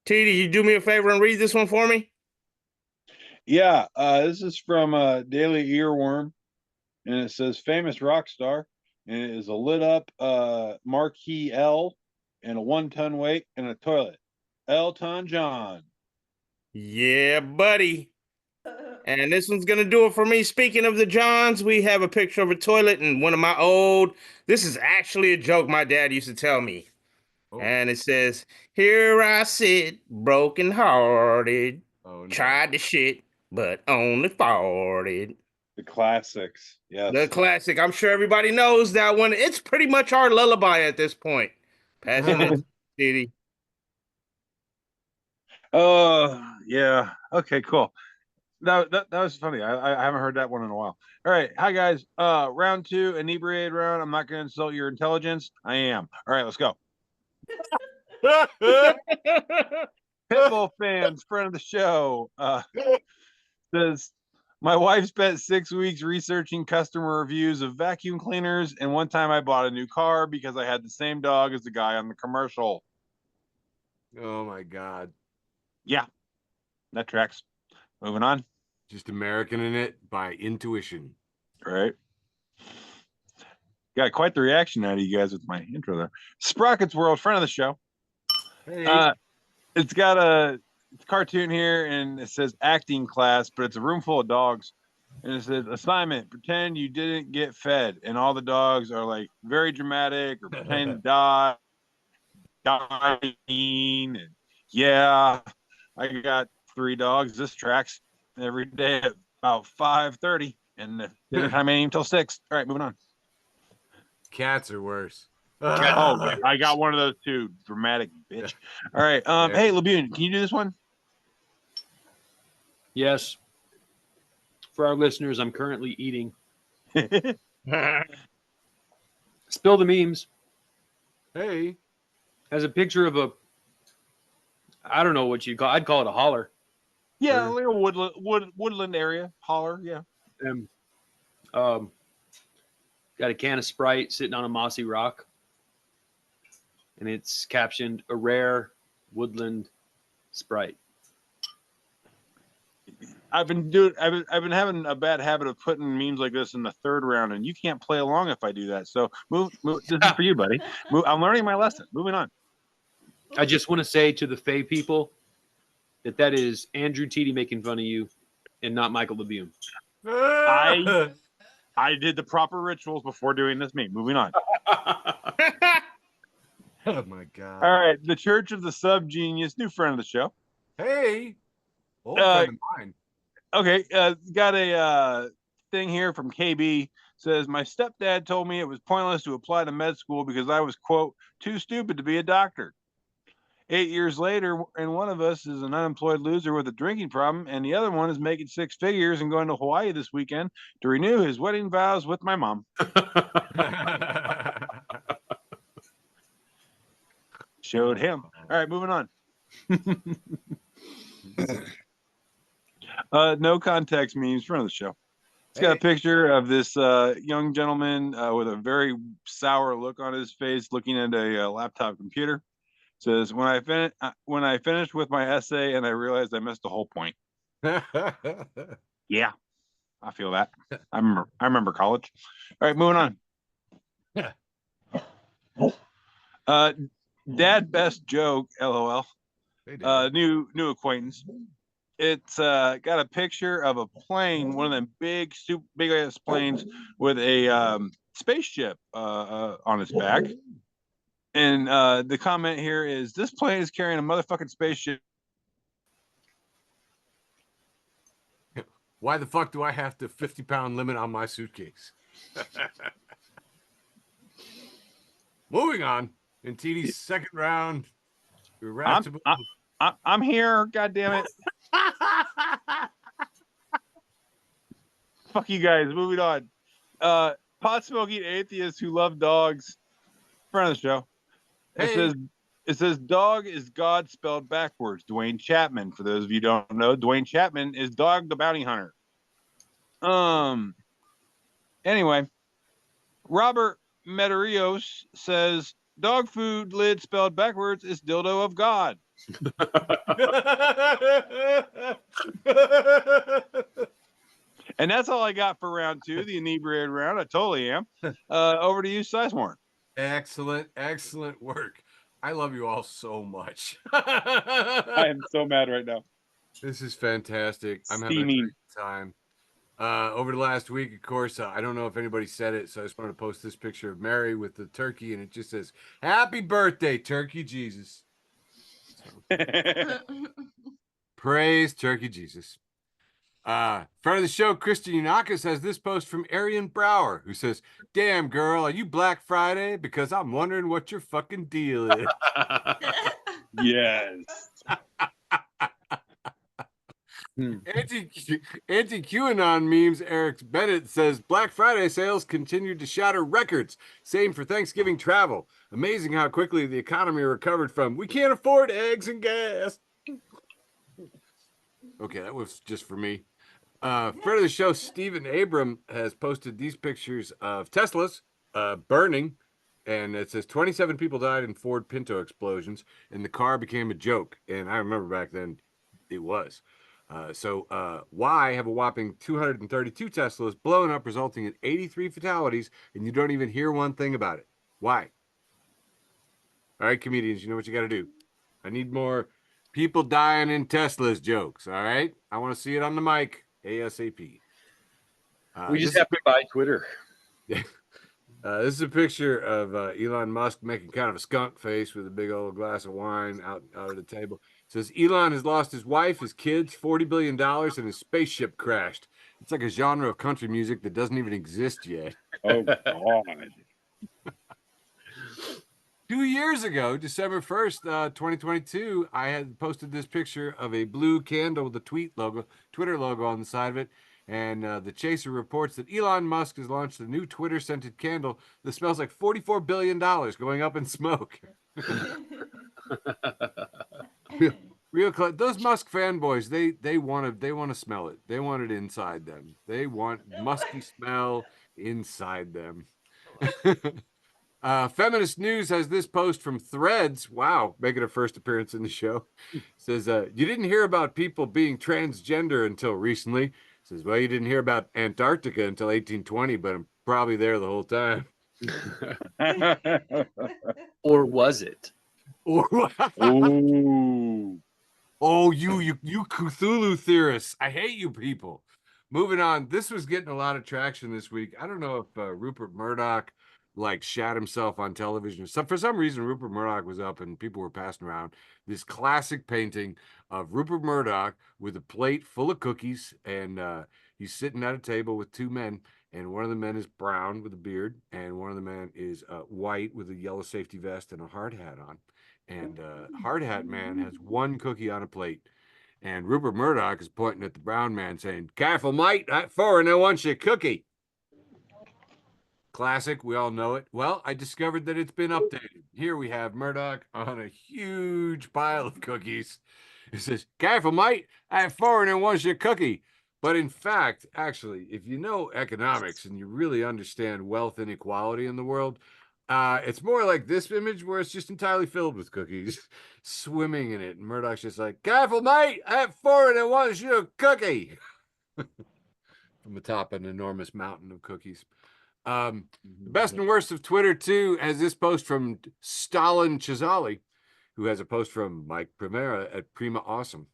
TD, you do me a favor and read this one for me? Yeah. This is from Daily Earworm, and it says famous rock star, and it is a lit up marquee L and a 1-ton weight and a toilet. Elton John. Yeah, buddy. And this one's gonna do it for me. Speaking of the Johns, we have a picture of a toilet and one of my old. This is actually a joke my dad used to tell me. Oh. And it says, "Here I sit, broken hearted, Oh, no. tried to shit, but only farted." The classics. Yes. The classic. I'm sure everybody knows that one. It's pretty much our lullaby at this point. Passing it, Diddy. Oh, yeah. Okay, cool. That was funny. I haven't heard that one in a while. All right. Hi, guys. Round 2, inebriated round. I'm not going to insult your intelligence. I am. All right, let's go. Pitbull fans, friend of the show, says, my wife spent 6 weeks researching customer reviews of vacuum cleaners, and one time I bought a new car because I had the same dog as the guy on the commercial. Oh my God. Yeah, that tracks. Moving on. Just American in it by intuition. Right. Got quite the reaction out of you guys with my intro there. Sprocket's World, friend of the show. Hey. It's got a cartoon here, and it says acting class, but it's a room full of dogs. And it says assignment: pretend you didn't get fed, and all the dogs are like very dramatic or pretend to die, dying, and yeah, I got 3 dogs. This tracks every day at about 5:30, and the dinner time ain't until 6. All right, moving on. Cats are worse. Oh, I got one of those too. Dramatic bitch. All right. Hey, Labune, can you do this one? Yes. For our listeners, I'm currently eating. Spill the memes. Hey. Has a picture of a, I don't know what you'd call, I'd call it a holler. Yeah, Sure. like a woodland area, holler, yeah. And, got a can of Sprite sitting on a mossy rock. And it's captioned, a rare woodland Sprite. I've been having a bad habit of putting memes like this in the third round, and you can't play along if I do that. So move. This is for you, buddy. I'm learning my lesson. Moving on. I just want to say to the Faye people that is Andrew Teedy making fun of you and not Michael LeBune. I did the proper rituals before doing this meme. Moving on. Oh my God. All right, the Church of the Subgenius, new friend of the show. Hey. Old friend of mine. Okay, got a thing here from KB. Says, my stepdad told me it was pointless to apply to med school because I was, quote, too stupid to be a doctor. 8 years later, and one of us is an unemployed loser with a drinking problem, and the other one is making 6 figures and going to Hawaii this weekend to renew his wedding vows with my mom. Showed him. All right, moving on. No context memes, front of the show. It's got a picture of this young gentleman with a very sour look on his face, looking at a laptop computer. It says, when I finished with my essay and I realized I missed the whole point. Yeah, I feel that. I remember college. All right, moving on. Dad best joke, LOL. Hey, Dad. New acquaintance. It's got a picture of a plane, one of them big ass planes with a spaceship on its back. And the comment here is, this plane is carrying a motherfucking spaceship. Why the fuck do I have the 50-pound limit on my suitcase? Moving on. In TD's second round. I'm here, god damn it. Fuck you guys. Moving on. Pot smoking atheists who love dogs. Friend of the show. Hey. It says dog is God spelled backwards. Dwayne Chapman. For those of you who don't know, Dwayne Chapman is Dog the Bounty Hunter. Anyway, Robert Medeiros says dog food lid spelled backwards is dildo of God. And that's all I got for round 2, the inebriated round. I totally am. Over to you, Sizemore. Excellent work. I love you all so much. I am so mad right now. This is fantastic. I'm having a great time. Over the last week, of course, I don't know if anybody said it, so I just wanted to post this picture of Mary with the turkey, and it just says, "Happy birthday, Turkey Jesus." So, praise Turkey Jesus. Friend of the show, Kristen Yanakis has this post from Arian Brower, who says, "Damn, girl, are you Black Friday? Because I'm wondering what your fucking deal is." Yes. Anti-QAnon memes, Eric Bennett says, Black Friday sales continued to shatter records. Same for Thanksgiving travel. Amazing how quickly the economy recovered from, we can't afford eggs and gas. Okay, that was just for me. Friend of the show, Stephen Abram, has posted these pictures of Teslas burning, and it says 27 people died in Ford Pinto explosions, and the car became a joke. And I remember back then it was. Why have a whopping 232 Teslas blown up, resulting in 83 fatalities, and you don't even hear one thing about it? Why? All right, comedians, you know what you got to do. I need more people dying in Teslas jokes, all right? I want to see it on the mic ASAP. We just have to buy Twitter. This is a picture of Elon Musk making kind of a skunk face with a big old glass of wine out at the table. It says, Elon has lost his wife, his kids, $40 billion, and his spaceship crashed. It's like a genre of country music that doesn't even exist yet. Oh, God. 2 years ago, December 1st, 2022, I had posted this picture of a blue candle with the Twitter logo on the side of it. And the Chaser reports that Elon Musk has launched a new Twitter scented candle that smells like $44 billion going up in smoke. Those Musk fanboys, they want to smell it. They want it inside them. They want musky smell inside them. Feminist News has this post from Threads. Wow, making a first appearance in the show. Says, you didn't hear about people being transgender until recently. Says, well, you didn't hear about Antarctica until 1820, but I'm probably there the whole time. Or was it? Ooh. Oh, you Cthulhu theorists. I hate you people. Moving on. This was getting a lot of traction this week. I don't know if Rupert Murdoch shat himself on television. For some reason, Rupert Murdoch was up and people were passing around this classic painting of Rupert Murdoch with a plate full of cookies, and he's sitting at a table with two men, and one of the men is brown with a beard, and one of the men is white with a yellow safety vest and a hard hat on. And hard hat man has one cookie on a plate, and Rupert Murdoch is pointing at the brown man saying, "Careful, mate, that foreigner wants your cookie." Classic, we all know it. Well, I discovered that it's been updated. Here we have Murdoch on a huge pile of cookies. It says, "Careful, mate, that foreigner wants your cookie." But in fact, actually, if you know economics and you really understand wealth inequality in the world, it's more like this image where it's just entirely filled with cookies, swimming in it. And Murdoch's just like, "Careful, mate, that foreigner wants your cookie." From atop an enormous mountain of cookies. The best and worst of Twitter, too, has this post from Stalin Chazali, who has a post from Mike Primera at Prima Awesome.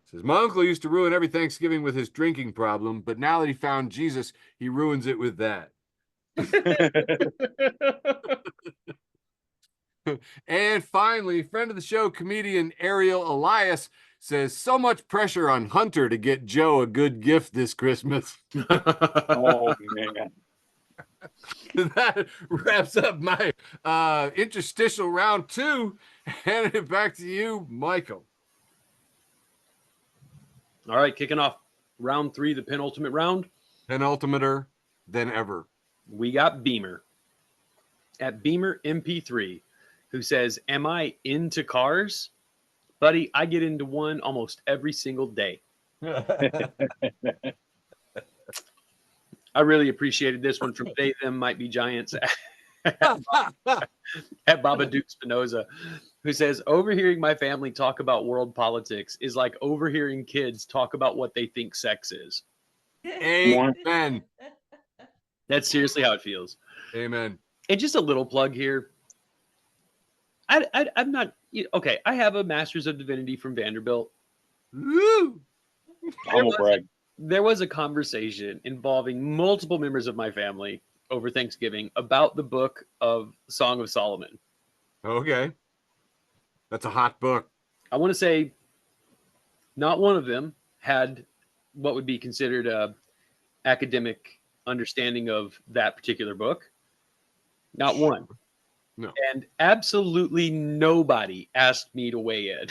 It says, "My uncle used to ruin every Thanksgiving with his drinking problem, but now that he found Jesus, he ruins it with that." And finally, friend of the show, comedian Ariel Elias says, "So much pressure on Hunter to get Joe a good gift this Christmas." Oh, man. That wraps up my interstitial round 2. Handing it back to you, Michael. All right, kicking off round 3, the penultimate round. Penultimater than ever. We got Beamer at Beamer MP3, who says, "Am I into cars? Buddy, I get into one almost every single day." I really appreciated this one from They Them Might Be Giants at Babadook Spinoza, who says, "Overhearing my family talk about world politics is like overhearing kids talk about what they think sex is." Amen. That's seriously how it feels. Amen. And just a little plug here. I'm not okay. I have a Master's of Divinity from Vanderbilt. Woo! Humble brag. There was a conversation involving multiple members of my family over Thanksgiving about the book of Song of Solomon. Okay. That's a hot book. I want to say not one of them had what would be considered a academic understanding of that particular book. Not one. No. And absolutely nobody asked me to weigh in.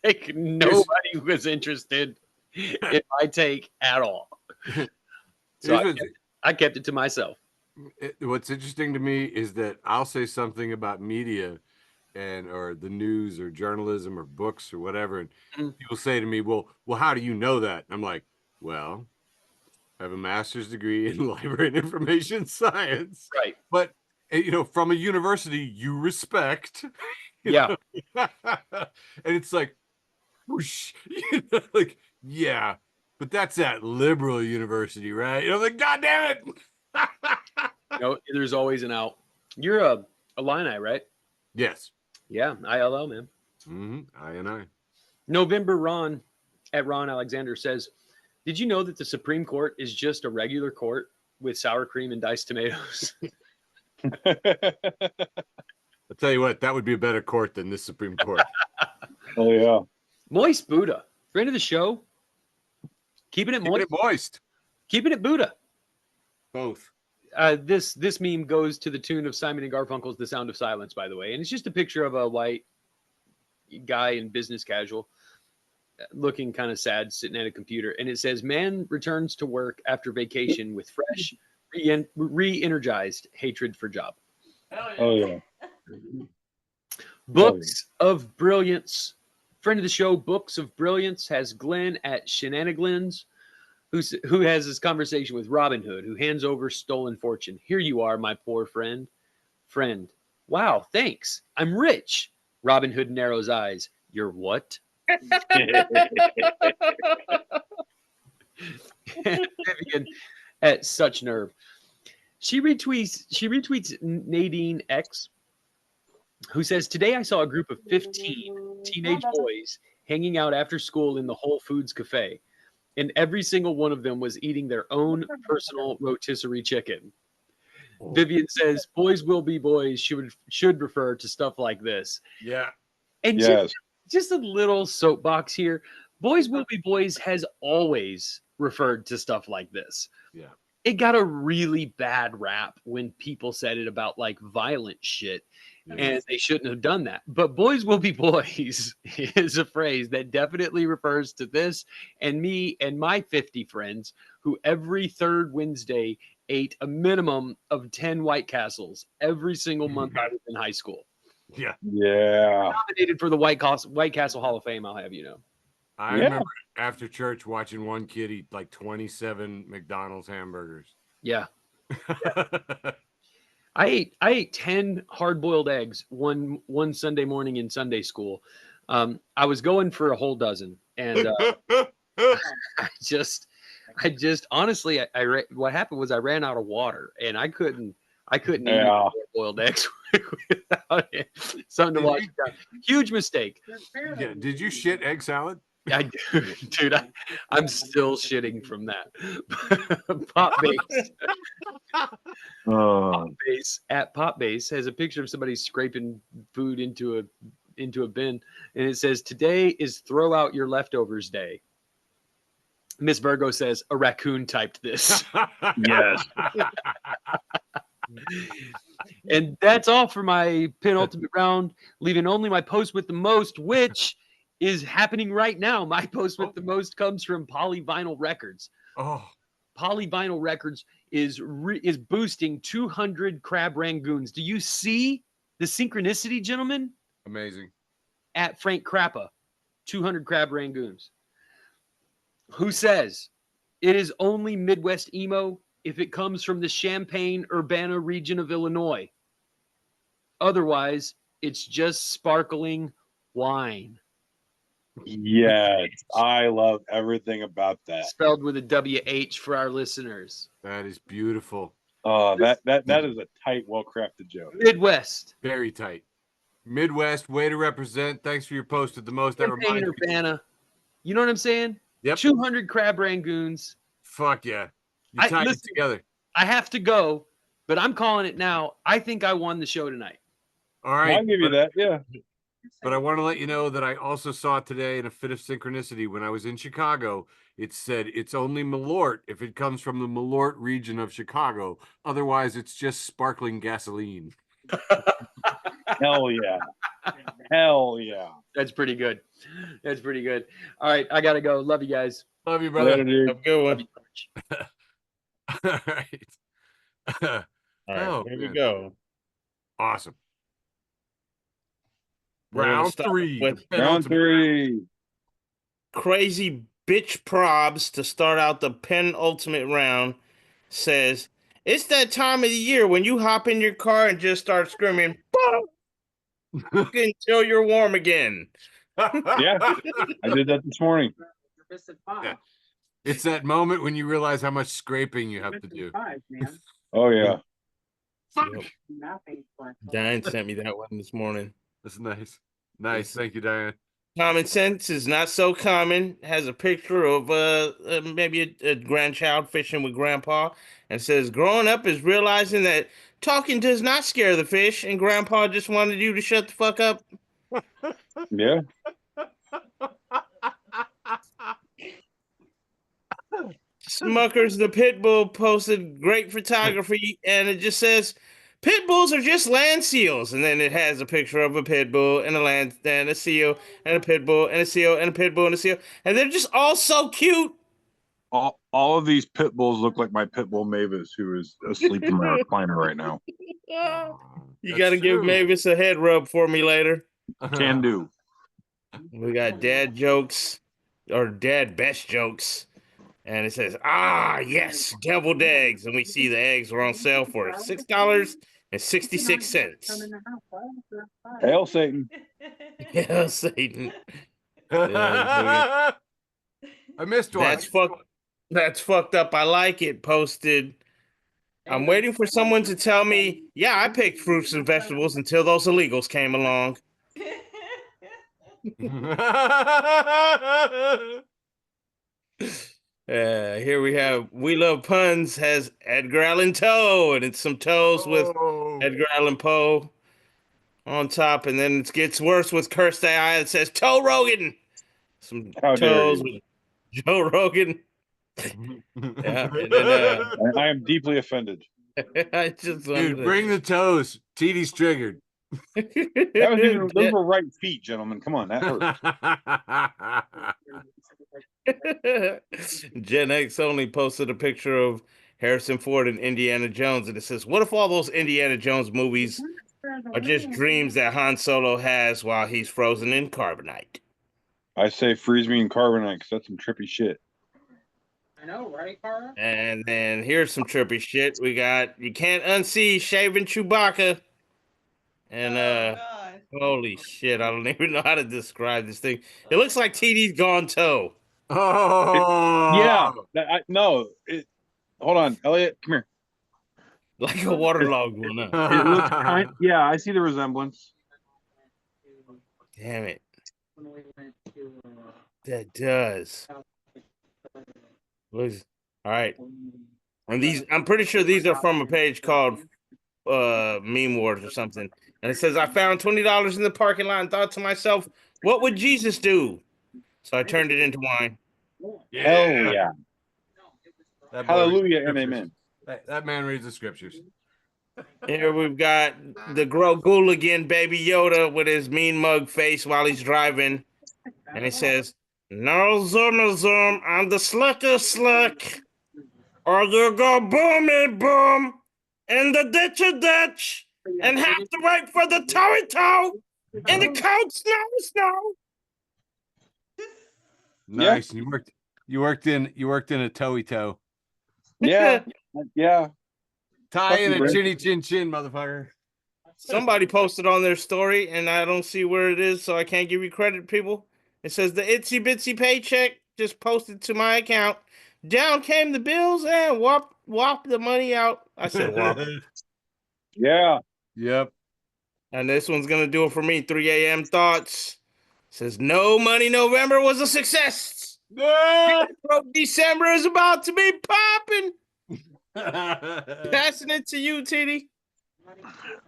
Like, nobody was interested in my take at all. So I kept it to myself. What's interesting to me is that I'll say something about media or the news or journalism or books or whatever, and people say to me, well, how do you know that? And I'm like, well, I have a master's degree in library and information science. Right. But, from a university you respect. Yeah. And it's like, whoosh, yeah, but that's at liberal university, right? Like, God damn it. There's always an out. You're a Illini, right? Yes. Yeah, ILL, man. I. November Ron at Ron Alexander says, "Did you know that the Supreme Court is just a regular court with sour cream and diced tomatoes?" I'll tell you what, that would be a better court than this Supreme Court. Oh, yeah. Moist Buddha, friend of the show. Keeping it moist. Keeping it moist. Keeping it Buddha. Both. this meme goes to the tune of Simon and Garfunkel's "The Sound of Silence," by the way, and it's just a picture of a white guy in business casual, looking kind of sad, sitting at a computer, and it says, "Man returns to work after vacation with fresh, re-energized hatred for job." Oh yeah. Books of Brilliance. Friend of the show, Books of Brilliance, has Glenn at Shenanigans, who has this conversation with Robin Hood, who hands over stolen fortune. "Here you are, my poor friend." Friend: "Wow, thanks. I'm rich." Robin Hood narrows eyes. "You're what?" Vivian at Such Nerve. She retweets Nadine X, who says, "Today I saw a group of 15 teenage boys hanging out after school in the Whole Foods cafe, and every single one of them was eating their own personal rotisserie chicken." Vivian says, "Boys will be boys should refer to stuff like this." Yeah. And Yes. just a little soapbox here. Boys will be boys has always referred to stuff like this. Yeah. It got a really bad rap when people said it about like violent shit, and they shouldn't have done that. But "boys will be boys" is a phrase that definitely refers to this and me and my 50 friends who every third Wednesday ate a minimum of 10 White Castles every single month I was in high school. Yeah. Yeah. Nominated for the White Castle Hall of Fame, I'll have you know. I remember after church watching one kid eat like 27 McDonald's hamburgers. Yeah. I ate 10 hard-boiled eggs one Sunday morning in Sunday school. I was going for a whole dozen, and I just honestly, what happened was I ran out of water, and I couldn't eat hard-boiled eggs without it. Something to watch. Huge mistake. Yeah. Did you shit egg salad? I do, dude. I'm still shitting from that. Pop Base. Pop Base at Pop Base has a picture of somebody scraping food into a bin, and it says, "Today is throw out your leftovers day." Miss Virgo says, "A raccoon typed this." Yes. And that's all for my penultimate round, leaving only my post with the most, which is happening right now. My post with the most comes from Polyvinyl Records. Oh, Polyvinyl Records is boosting 200 crab rangoons. Do you see the synchronicity, gentlemen? amazing. At Frank Crappa, 200 crab rangoons. Who says it is only Midwest emo if it comes from the Champaign-Urbana region of Illinois. Otherwise, it's just sparkling wine. Yes. I love everything about that. Spelled with a WH for our listeners. That is beautiful. Oh, that is a tight, well-crafted joke. Midwest. Very tight. Midwest, way to represent. Thanks for your post at the most. That reminds me. Champaign-Urbana. You know what I'm saying? Yep. 200 crab rangoons. Fuck yeah. You tied it together. I have to go, but I'm calling it now. I think I won the show tonight. All right. I'll give you that. Yeah. But I want to let you know that I also saw today in a fit of synchronicity when I was in Chicago. It said it's only Malort if it comes from the Malort region of Chicago. Otherwise, it's just sparkling gasoline. Hell yeah. Hell yeah. That's pretty good. That's pretty good. All right, I gotta go. Love you guys. Love you, brother. Later, dude. Have a good one. All right. All right, here we go. Awesome. We're gonna Round start three. with the Round penultimate. 3. Crazy bitch probs to start out the penultimate round says, "It's that time of the year when you hop in your car and just start screaming until you're warm again." Yeah. I did that this morning. Yeah. It's that moment when you realize how much scraping you have to do. Oh yeah. Diane sent me that one this morning. That's nice. Nice. Thank you, Diane. Common sense is not so common. Has a picture of maybe a grandchild fishing with grandpa, and says, "Growing up is realizing that talking does not scare the fish, and grandpa just wanted you to shut the fuck up." Yeah. Smuckers the pit bull posted great photography, and it just says pit bulls are just land seals, and then it has a picture of a pit bull and a seal and a pit bull and a seal and a pit bull and a seal, and they're just all so cute. All of these pit bulls look like my pit bull Mavis, who is asleep in my recliner right now. You got to give Mavis a head rub for me later. Can do. We got dad jokes or dad best jokes. And it says, "Ah, yes, deviled eggs." And we see the eggs were on sale for $6.66. Hail Satan. Yeah, Satan. I missed one. That's fucked up. I like it. Posted. I'm waiting for someone to tell me, yeah, I picked fruits and vegetables until those illegals came along. Here we have We Love Puns has Edgar Allan Poe, and it's some toes with Edgar Allan Poe on top, and then it gets worse with Cursed AI. It says Toe Rogan. Some toes with Joe Rogan. Yeah, and then I am deeply offended. I just Dude, bring the toes. TD's triggered. Those were right feet, gentlemen. Come on, that hurts. Gen X only posted a picture of Harrison Ford and Indiana Jones, and it says, "What if all those Indiana Jones movies are just dreams that Han Solo has while he's frozen in carbonite?" I say freeze me in carbonite because that's some trippy shit. I know, right, Carl? And then here's some trippy shit. We got You Can't Unsee Shaving Chewbacca. And holy shit, I don't even know how to describe this thing. It looks like TD's gone toe. Oh hold on, Elliot, come here. Like a waterlogged one. It looks yeah, I see the resemblance. Damn it. That does. All right. And these, I'm pretty sure these are from a page called Meme Wars or something. And it says, "I found $20 in the parking lot and thought to myself, what would Jesus do?" So I turned it into wine. Hell yeah. Hallelujah and amen. That man reads the scriptures. Here we've got the Groguligan Baby Yoda with his mean mug face while he's driving. And it says, "No zoom, I'm the slicker slick. Or you go boomy boom in the ditch and have to wait for the toe in the cold snow. Nice. Yeah. You worked in a toe. Yeah. Yeah. Tie in a chinny chin chin, motherfucker. Somebody posted on their story, and I don't see where it is, so I can't give you credit, people. It says the itsy bitsy paycheck just posted to my account. Down came the bills and whop the money out. I said whop. Yeah. Yep. And this one's gonna do it for me. 3 a.m. thoughts. Says No Money November was a success. No! December is about to be popping. Passing it to you, TD.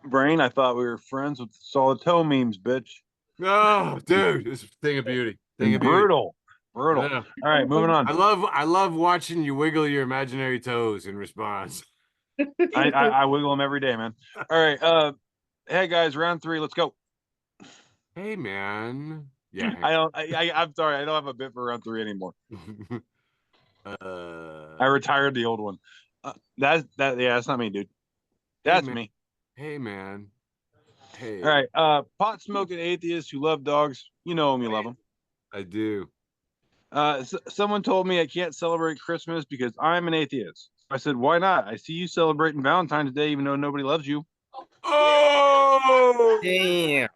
Brain, I thought we were friends with solid toe memes, bitch. Oh, dude, this is a thing of beauty. Brutal. All right, moving on. I love watching you wiggle your imaginary toes in response. I wiggle them every day, man. All right, hey guys, round 3, let's go. Hey man. Yeah. I'm sorry, I don't have a bit for round 3 anymore. I retired the old one. That's not me, dude. That's me. Hey man. Hey. All right, pot smoking atheists who love dogs. You know them, you love them. I do. Someone told me I can't celebrate Christmas because I'm an atheist. I said, why not? I see you celebrating Valentine's Day even though nobody loves you. Oh, damn.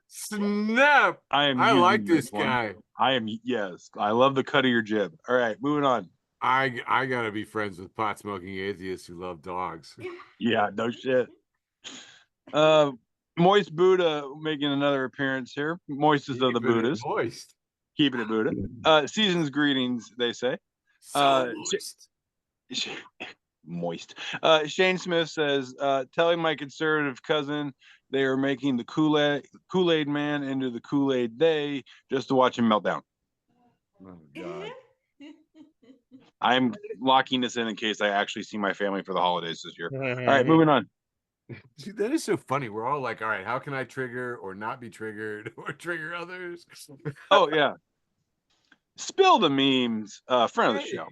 Snap. I like this guy. Yes. I love the cut of your jib. All right, moving on. I gotta be friends with pot smoking atheists who love dogs. Yeah, no shit. Moist Buddha making another appearance here. Moist is of the Buddhas. Moist. Keeping it Buddha. Season's greetings, they say. Moist. Shane Smith says, telling my conservative cousin they are making the Kool-Aid man into the Kool-Aid they just to watch him melt down. Oh God. I'm locking this in case I actually see my family for the holidays this year. All right, moving on. Dude, that is so funny. We're all like, all right, how can I trigger or not be triggered or trigger others? Oh yeah. Spill the memes. Friend of the show.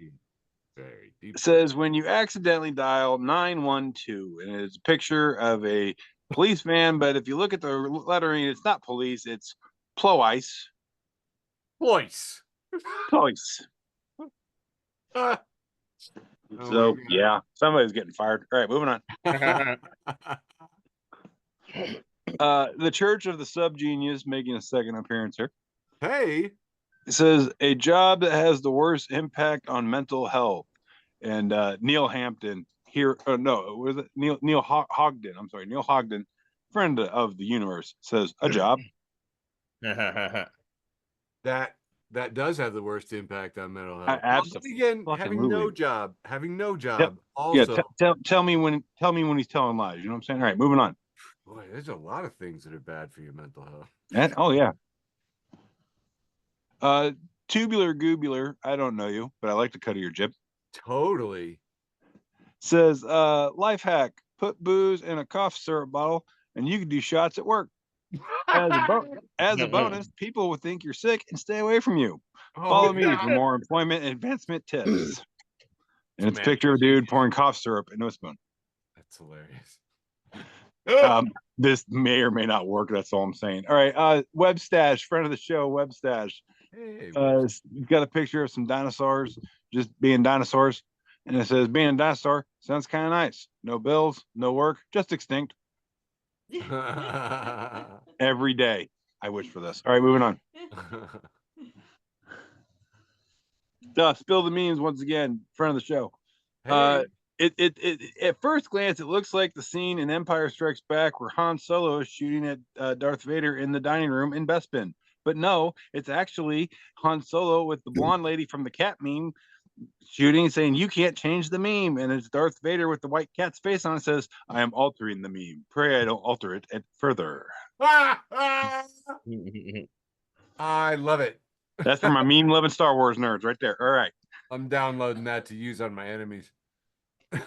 Very deep. Says when you accidentally dial 912, and it's a picture of a police van, but if you look at the lettering, it's not police, it's Ploice. Voice. Police. Oh So yeah, somebody's getting fired. All right, moving on. The Church of the Subgenius making a second appearance here. Hey. It says a job that has the worst impact on mental health. And Neil Hampton here, no, was it Neil Hogden? I'm sorry, Neil Hogden, friend of the universe, says a job. That does have the worst impact on mental health. Absolutely. Again, having no job. Also, yeah. Tell me when he's telling lies. You know what I'm saying? All right, moving on. Boy, there's a lot of things that are bad for your mental health. Oh yeah. Tubular Goobular, I don't know you, but I like the cut of your jib. Totally. Says life hack: put booze in a cough syrup bottle, and you can do shots at work. As a bonus, people will think you're sick and stay away from you. Follow me for more employment advancement tips. And it's a picture of a dude pouring cough syrup into a spoon. That's hilarious. This may or may not work. That's all I'm saying. All right, Web Stash, friend of the show, Web Stash. Hey, you've got a picture of some dinosaurs just being dinosaurs, and it says being a dinosaur sounds kind of nice. No bills, no work, just extinct. Every day I wish for this. All right, moving on. Spill the memes once again, friend of the show. Hey. It at first glance, it looks like the scene in Empire Strikes Back where Han Solo is shooting at Darth Vader in the dining room in Bespin. But no, it's actually Han Solo with the blonde lady from the cat meme shooting, saying, "You can't change the meme." And it's Darth Vader with the white cat's face on it, says, "I am altering the meme. Pray I don't alter it further." I love it. That's for my meme loving Star Wars nerds right there. All right. I'm downloading that to use on my enemies. Did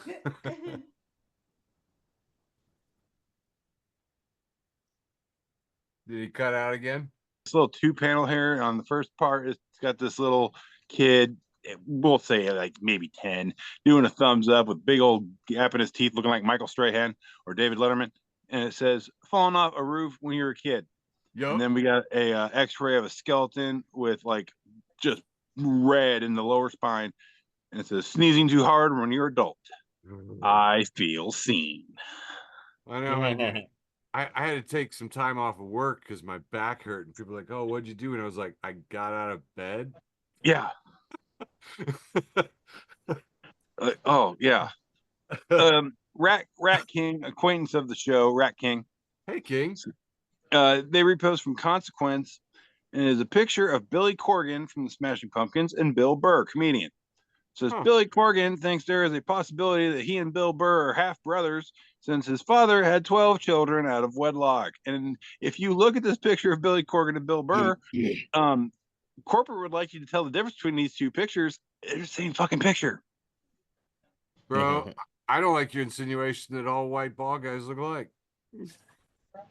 he cut out again? This little 2-panel here on the first part, it's got this little kid, we'll say like maybe 10, doing a thumbs up with big old gap in his teeth, looking like Michael Strahan or David Letterman. And it says, falling off a roof when you're a kid. Yep. And then we got a x-ray of a skeleton with like just red in the lower spine. And it says, sneezing too hard when you're adult. I feel seen. I know. I had to take some time off of work because my back hurt, and people were like, "Oh, what'd you do?" And I was like, "I got out of bed." Yeah. Oh yeah. Rat King, acquaintance of the show, Rat King. Hey King. They repost from Consequence, and is a picture of Billy Corgan from the Smashing Pumpkins and Bill Burr, comedian. Says Billy Corgan thinks there is a possibility that he and Bill Burr are half brothers since his father had 12 children out of wedlock. And if you look at this picture of Billy Corgan and Bill Burr, corporate would like you to tell the difference between these two pictures. They're the same fucking picture. Bro, I don't like your insinuation that all white bald guys look alike.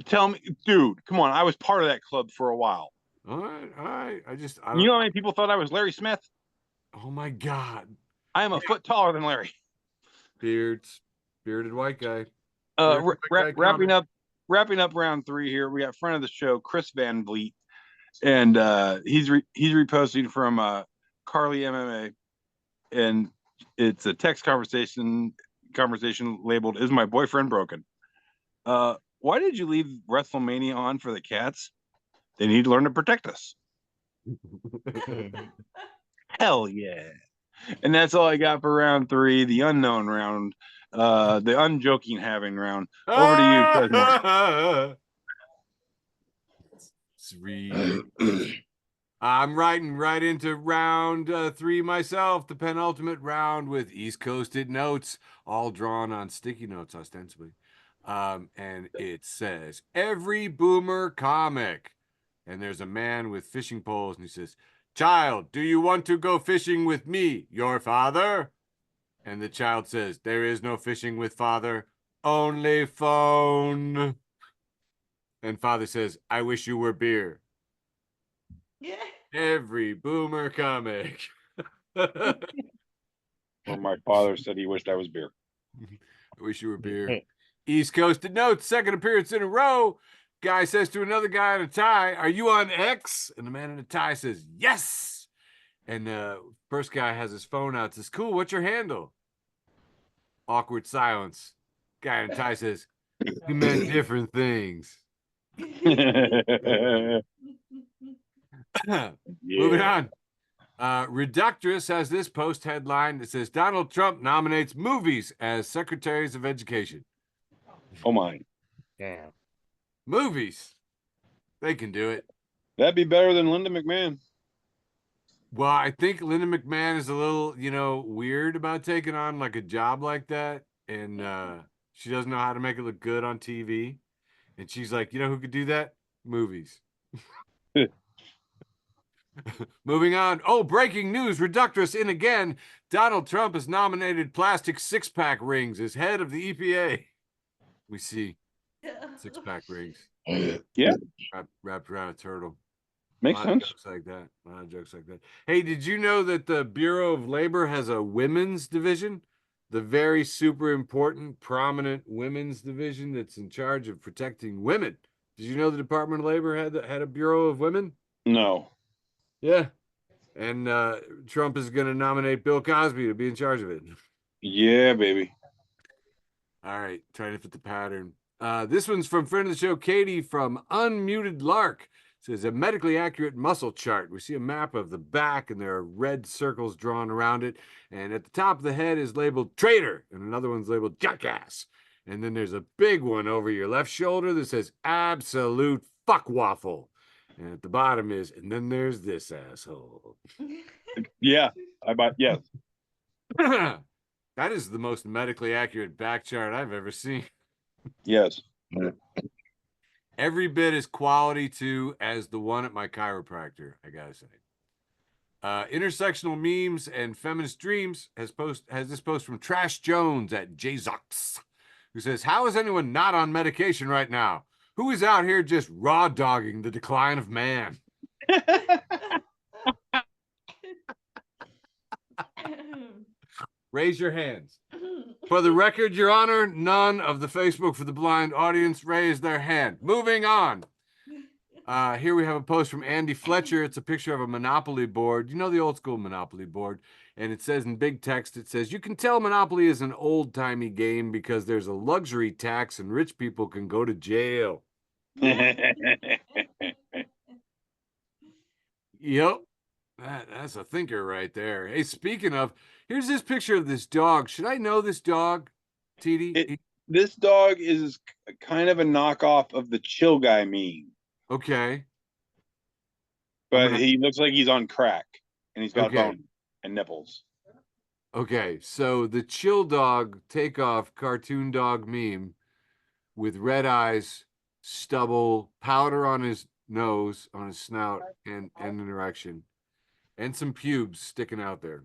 Tell me, dude, come on. I was part of that club for a while. All right. I don't... You know how many people thought I was Larry Smith? Oh my God. I am a foot taller than Larry. Bearded white guy. Wrapping up round 3 here. We got friend of the show, Chris Van Vliet. And he's reposting from Carly MMA. And it's a text conversation labeled, "Is my boyfriend broken?" Why did you leave WrestleMania on for the cats? They need to learn to protect us. Hell yeah. And that's all I got for round 3, the unknown round, the unjoking having round. Over to you, Treasure. I'm riding right into round 3 myself, the penultimate round with East Coasted notes, all drawn on sticky notes, ostensibly. And it says, every boomer comic. And there's a man with fishing poles, and he says, Child, do you want to go fishing with me, your father? And the child says, there is no fishing with father, only phone. And father says, I wish you were beer. Yeah. Every boomer comic. I Or my father said he wished I was beer. wish you were beer. East Coast notes, second appearance in a row. Guy says to another guy in a tie, are you on X? And the man in a tie says, yes. And first guy has his phone out, says, cool, what's your handle? Awkward silence. Guy in a tie says, he meant different things. Moving on. Reductress has this post headline that says Donald Trump nominates movies as secretaries of education. Oh my. Damn. Movies. They can do it. That'd be better than Linda McMahon. Well, I think Linda McMahon is a little, weird about taking on like a job like that. And she doesn't know how to make it look good on TV. And she's like, you know who could do that? Movies. Moving on. Oh, breaking news. Reductress in again. Donald Trump has nominated plastic six-pack rings as head of the EPA. We see six-pack rings. Yeah. Wrapped around a turtle. Makes sense. Jokes like that. A lot of jokes like that. Hey, did you know that the Bureau of Labor has a women's division? The very super important, prominent women's division that's in charge of protecting women. Did you know the Department of Labor had a Bureau of Women? No. Yeah. And Trump is going to nominate Bill Cosby to be in charge of it. Yeah, baby. All right. Trying to fit the pattern. This one's from friend of the show, Katie from Unmuted Lark. It says a medically accurate muscle chart. We see a map of the back and there are red circles drawn around it. And at the top of the head is labeled traitor and another one's labeled jackass. And then there's a big one over your left shoulder that says absolute fuck waffle. And at the bottom is, and then there's this asshole. Yeah. Yes. That is the most medically accurate back chart I've ever seen. Yes. Every bit as quality too as the one at my chiropractor, I gotta say. Intersectional memes and feminist dreams has this post from Trash Jones at JZox, who says, how is anyone not on medication right now? Who is out here just raw dogging the decline of man? Raise your hands. For the record, Your Honor, none of the Facebook for the Blind audience raised their hand. Moving on. Here we have a post from Andy Fletcher. It's a picture of a Monopoly board. You know the old school Monopoly board. And it says in big text, it says, you can tell Monopoly is an old-timey game because there's a luxury tax and rich people can go to jail. Yep. That's a thinker right there. Hey, speaking of, here's this picture of this dog. Should I know this dog, TD? This dog is kind of a knockoff of the chill guy meme. Okay. But he looks like he's on crack and he's got bone and nipples. Okay, so the chill dog takeoff cartoon dog meme with red eyes, stubble, powder on his nose, on his snout, and an erection. And some pubes sticking out there,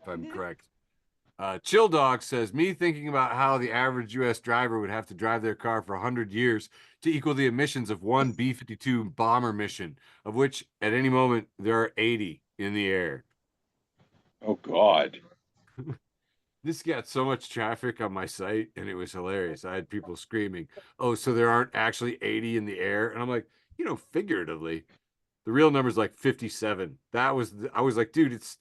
if I'm correct. Chill Dog says, me thinking about how the average U.S. driver would have to drive their car for 100 years to equal the emissions of one B-52 bomber mission, of which at any moment there are 80 in the air. Oh, God. This got so much traffic on my site, and it was hilarious. I had people screaming, oh, so there aren't actually 80 in the air? And I'm like, figuratively. The real number is like 57. I was like, dude, it's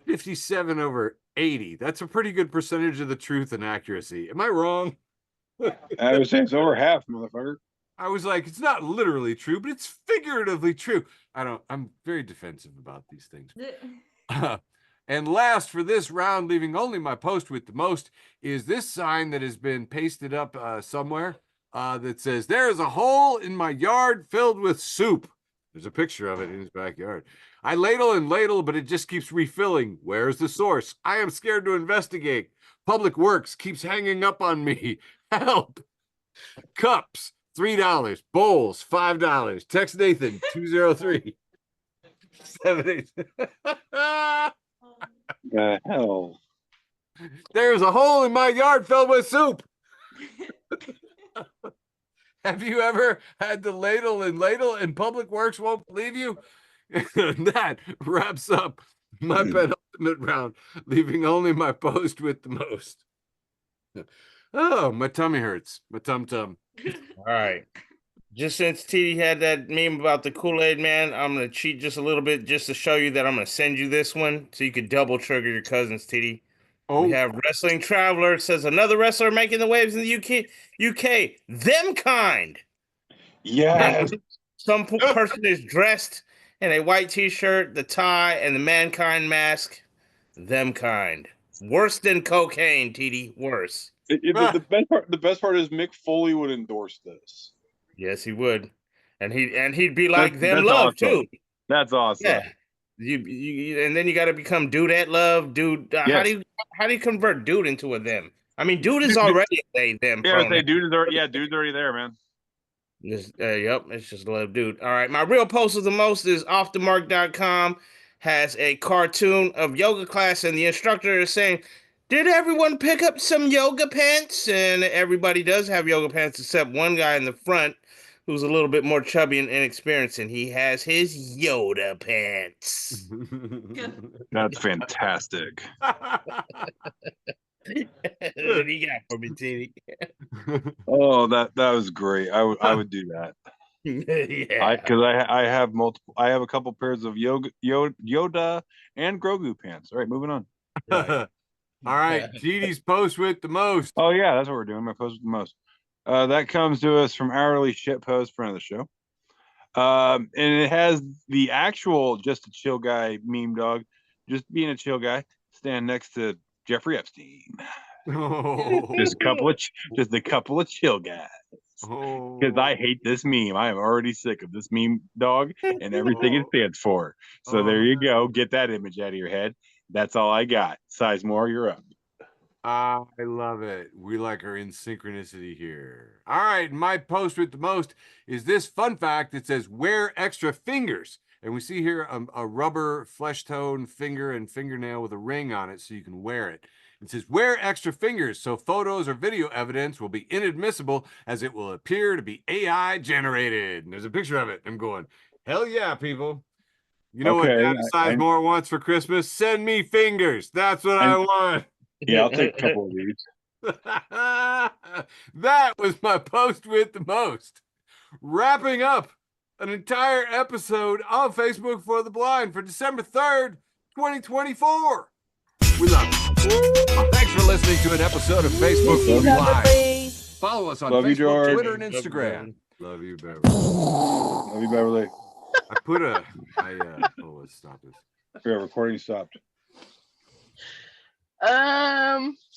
57 over 80. That's a pretty good percentage of the truth and accuracy. Am I wrong? I would say it's over half, motherfucker. I was like, it's not literally true, but it's figuratively true. I'm very defensive about these things. And last for this round, leaving only my post with the most, is this sign that has been pasted up somewhere that says, there is a hole in my yard filled with soup. There's a picture of it in his backyard. I ladle and ladle, but it just keeps refilling. Where's the source? I am scared to investigate. Public Works keeps hanging up on me. Help. Cups, $3. Bowls, $5. Text Nathan, 203. 7, 8. The hell. There's a hole in my yard filled with soup. Have you ever had to ladle and Public Works won't believe you? That wraps up my penultimate round, leaving only my post with the most. Oh, my tummy hurts. My tum-tum. All right. Just since TD had that meme about the Kool-Aid man, I'm going to cheat just a little bit just to show you that I'm going to send you this one so you could double trigger your cousins, TD. Oh, We have Wrestling Traveler. It says another wrestler making the waves in the UK. Them kind. Yes. Some person is dressed in a white t-shirt, the tie, and the mankind mask. Them kind. Worse than cocaine, TD. Worse. The best part is Mick Foley would endorse this. Yes, he would. And he'd be like them That's love awesome. too. That's awesome. Yeah. You and then you got to become dude at love, dude. Yes. How do you convert dude into a them? I mean, dude is already a them. Yeah, I say dude's already there, man. Yep, it's just love, dude. All right, my real post of the most is offthemark.com has a cartoon of yoga class, and the instructor is saying, "Did everyone pick up some yoga pants?" And everybody does have yoga pants except one guy in the front who's a little bit more chubby and inexperienced, and he has his Yoda pants. That's fantastic. What do you got for me, Titty? Oh, that was great. I would do that. Yeah. Because I have multiple. I have a couple pairs of Yoda and Grogu pants. All right, moving on. All right, GD's post with the most. Oh yeah, that's what we're doing. My post with the most. That comes to us from Hourly Shitpost, friend of the show. And it has the actual Just a Chill Guy meme dog, just being a chill guy, stand next to Jeffrey Epstein. Oh. Just a couple of chill guys. Because I hate this meme. I am already sick of this meme dog and everything it stands for. So there you go. Get that image out of your head. That's all I got. Sizemore, you're up. I love it. We like our in synchronicity here. All right, my post with the most is this fun fact that says wear extra fingers. And we see here a rubber flesh tone finger and fingernail with a ring on it so you can wear it. It says wear extra fingers so photos or video evidence will be inadmissible as it will appear to be AI generated. And there's a picture of it. I'm going, hell yeah, people. You know what Dad Sizemore wants for Christmas? Send me fingers. That's what I want. Yeah, I'll take a couple of these. That was my post with the most. Wrapping up an entire episode of Facebook for the Blind for December 3rd, 2024. We love it. Thanks for listening to an episode of Facebook for the Blind. Follow us on Facebook, Twitter, and Instagram. Love you, Beverly. Love you, Beverly. Let's stop this. Yeah, recording stopped.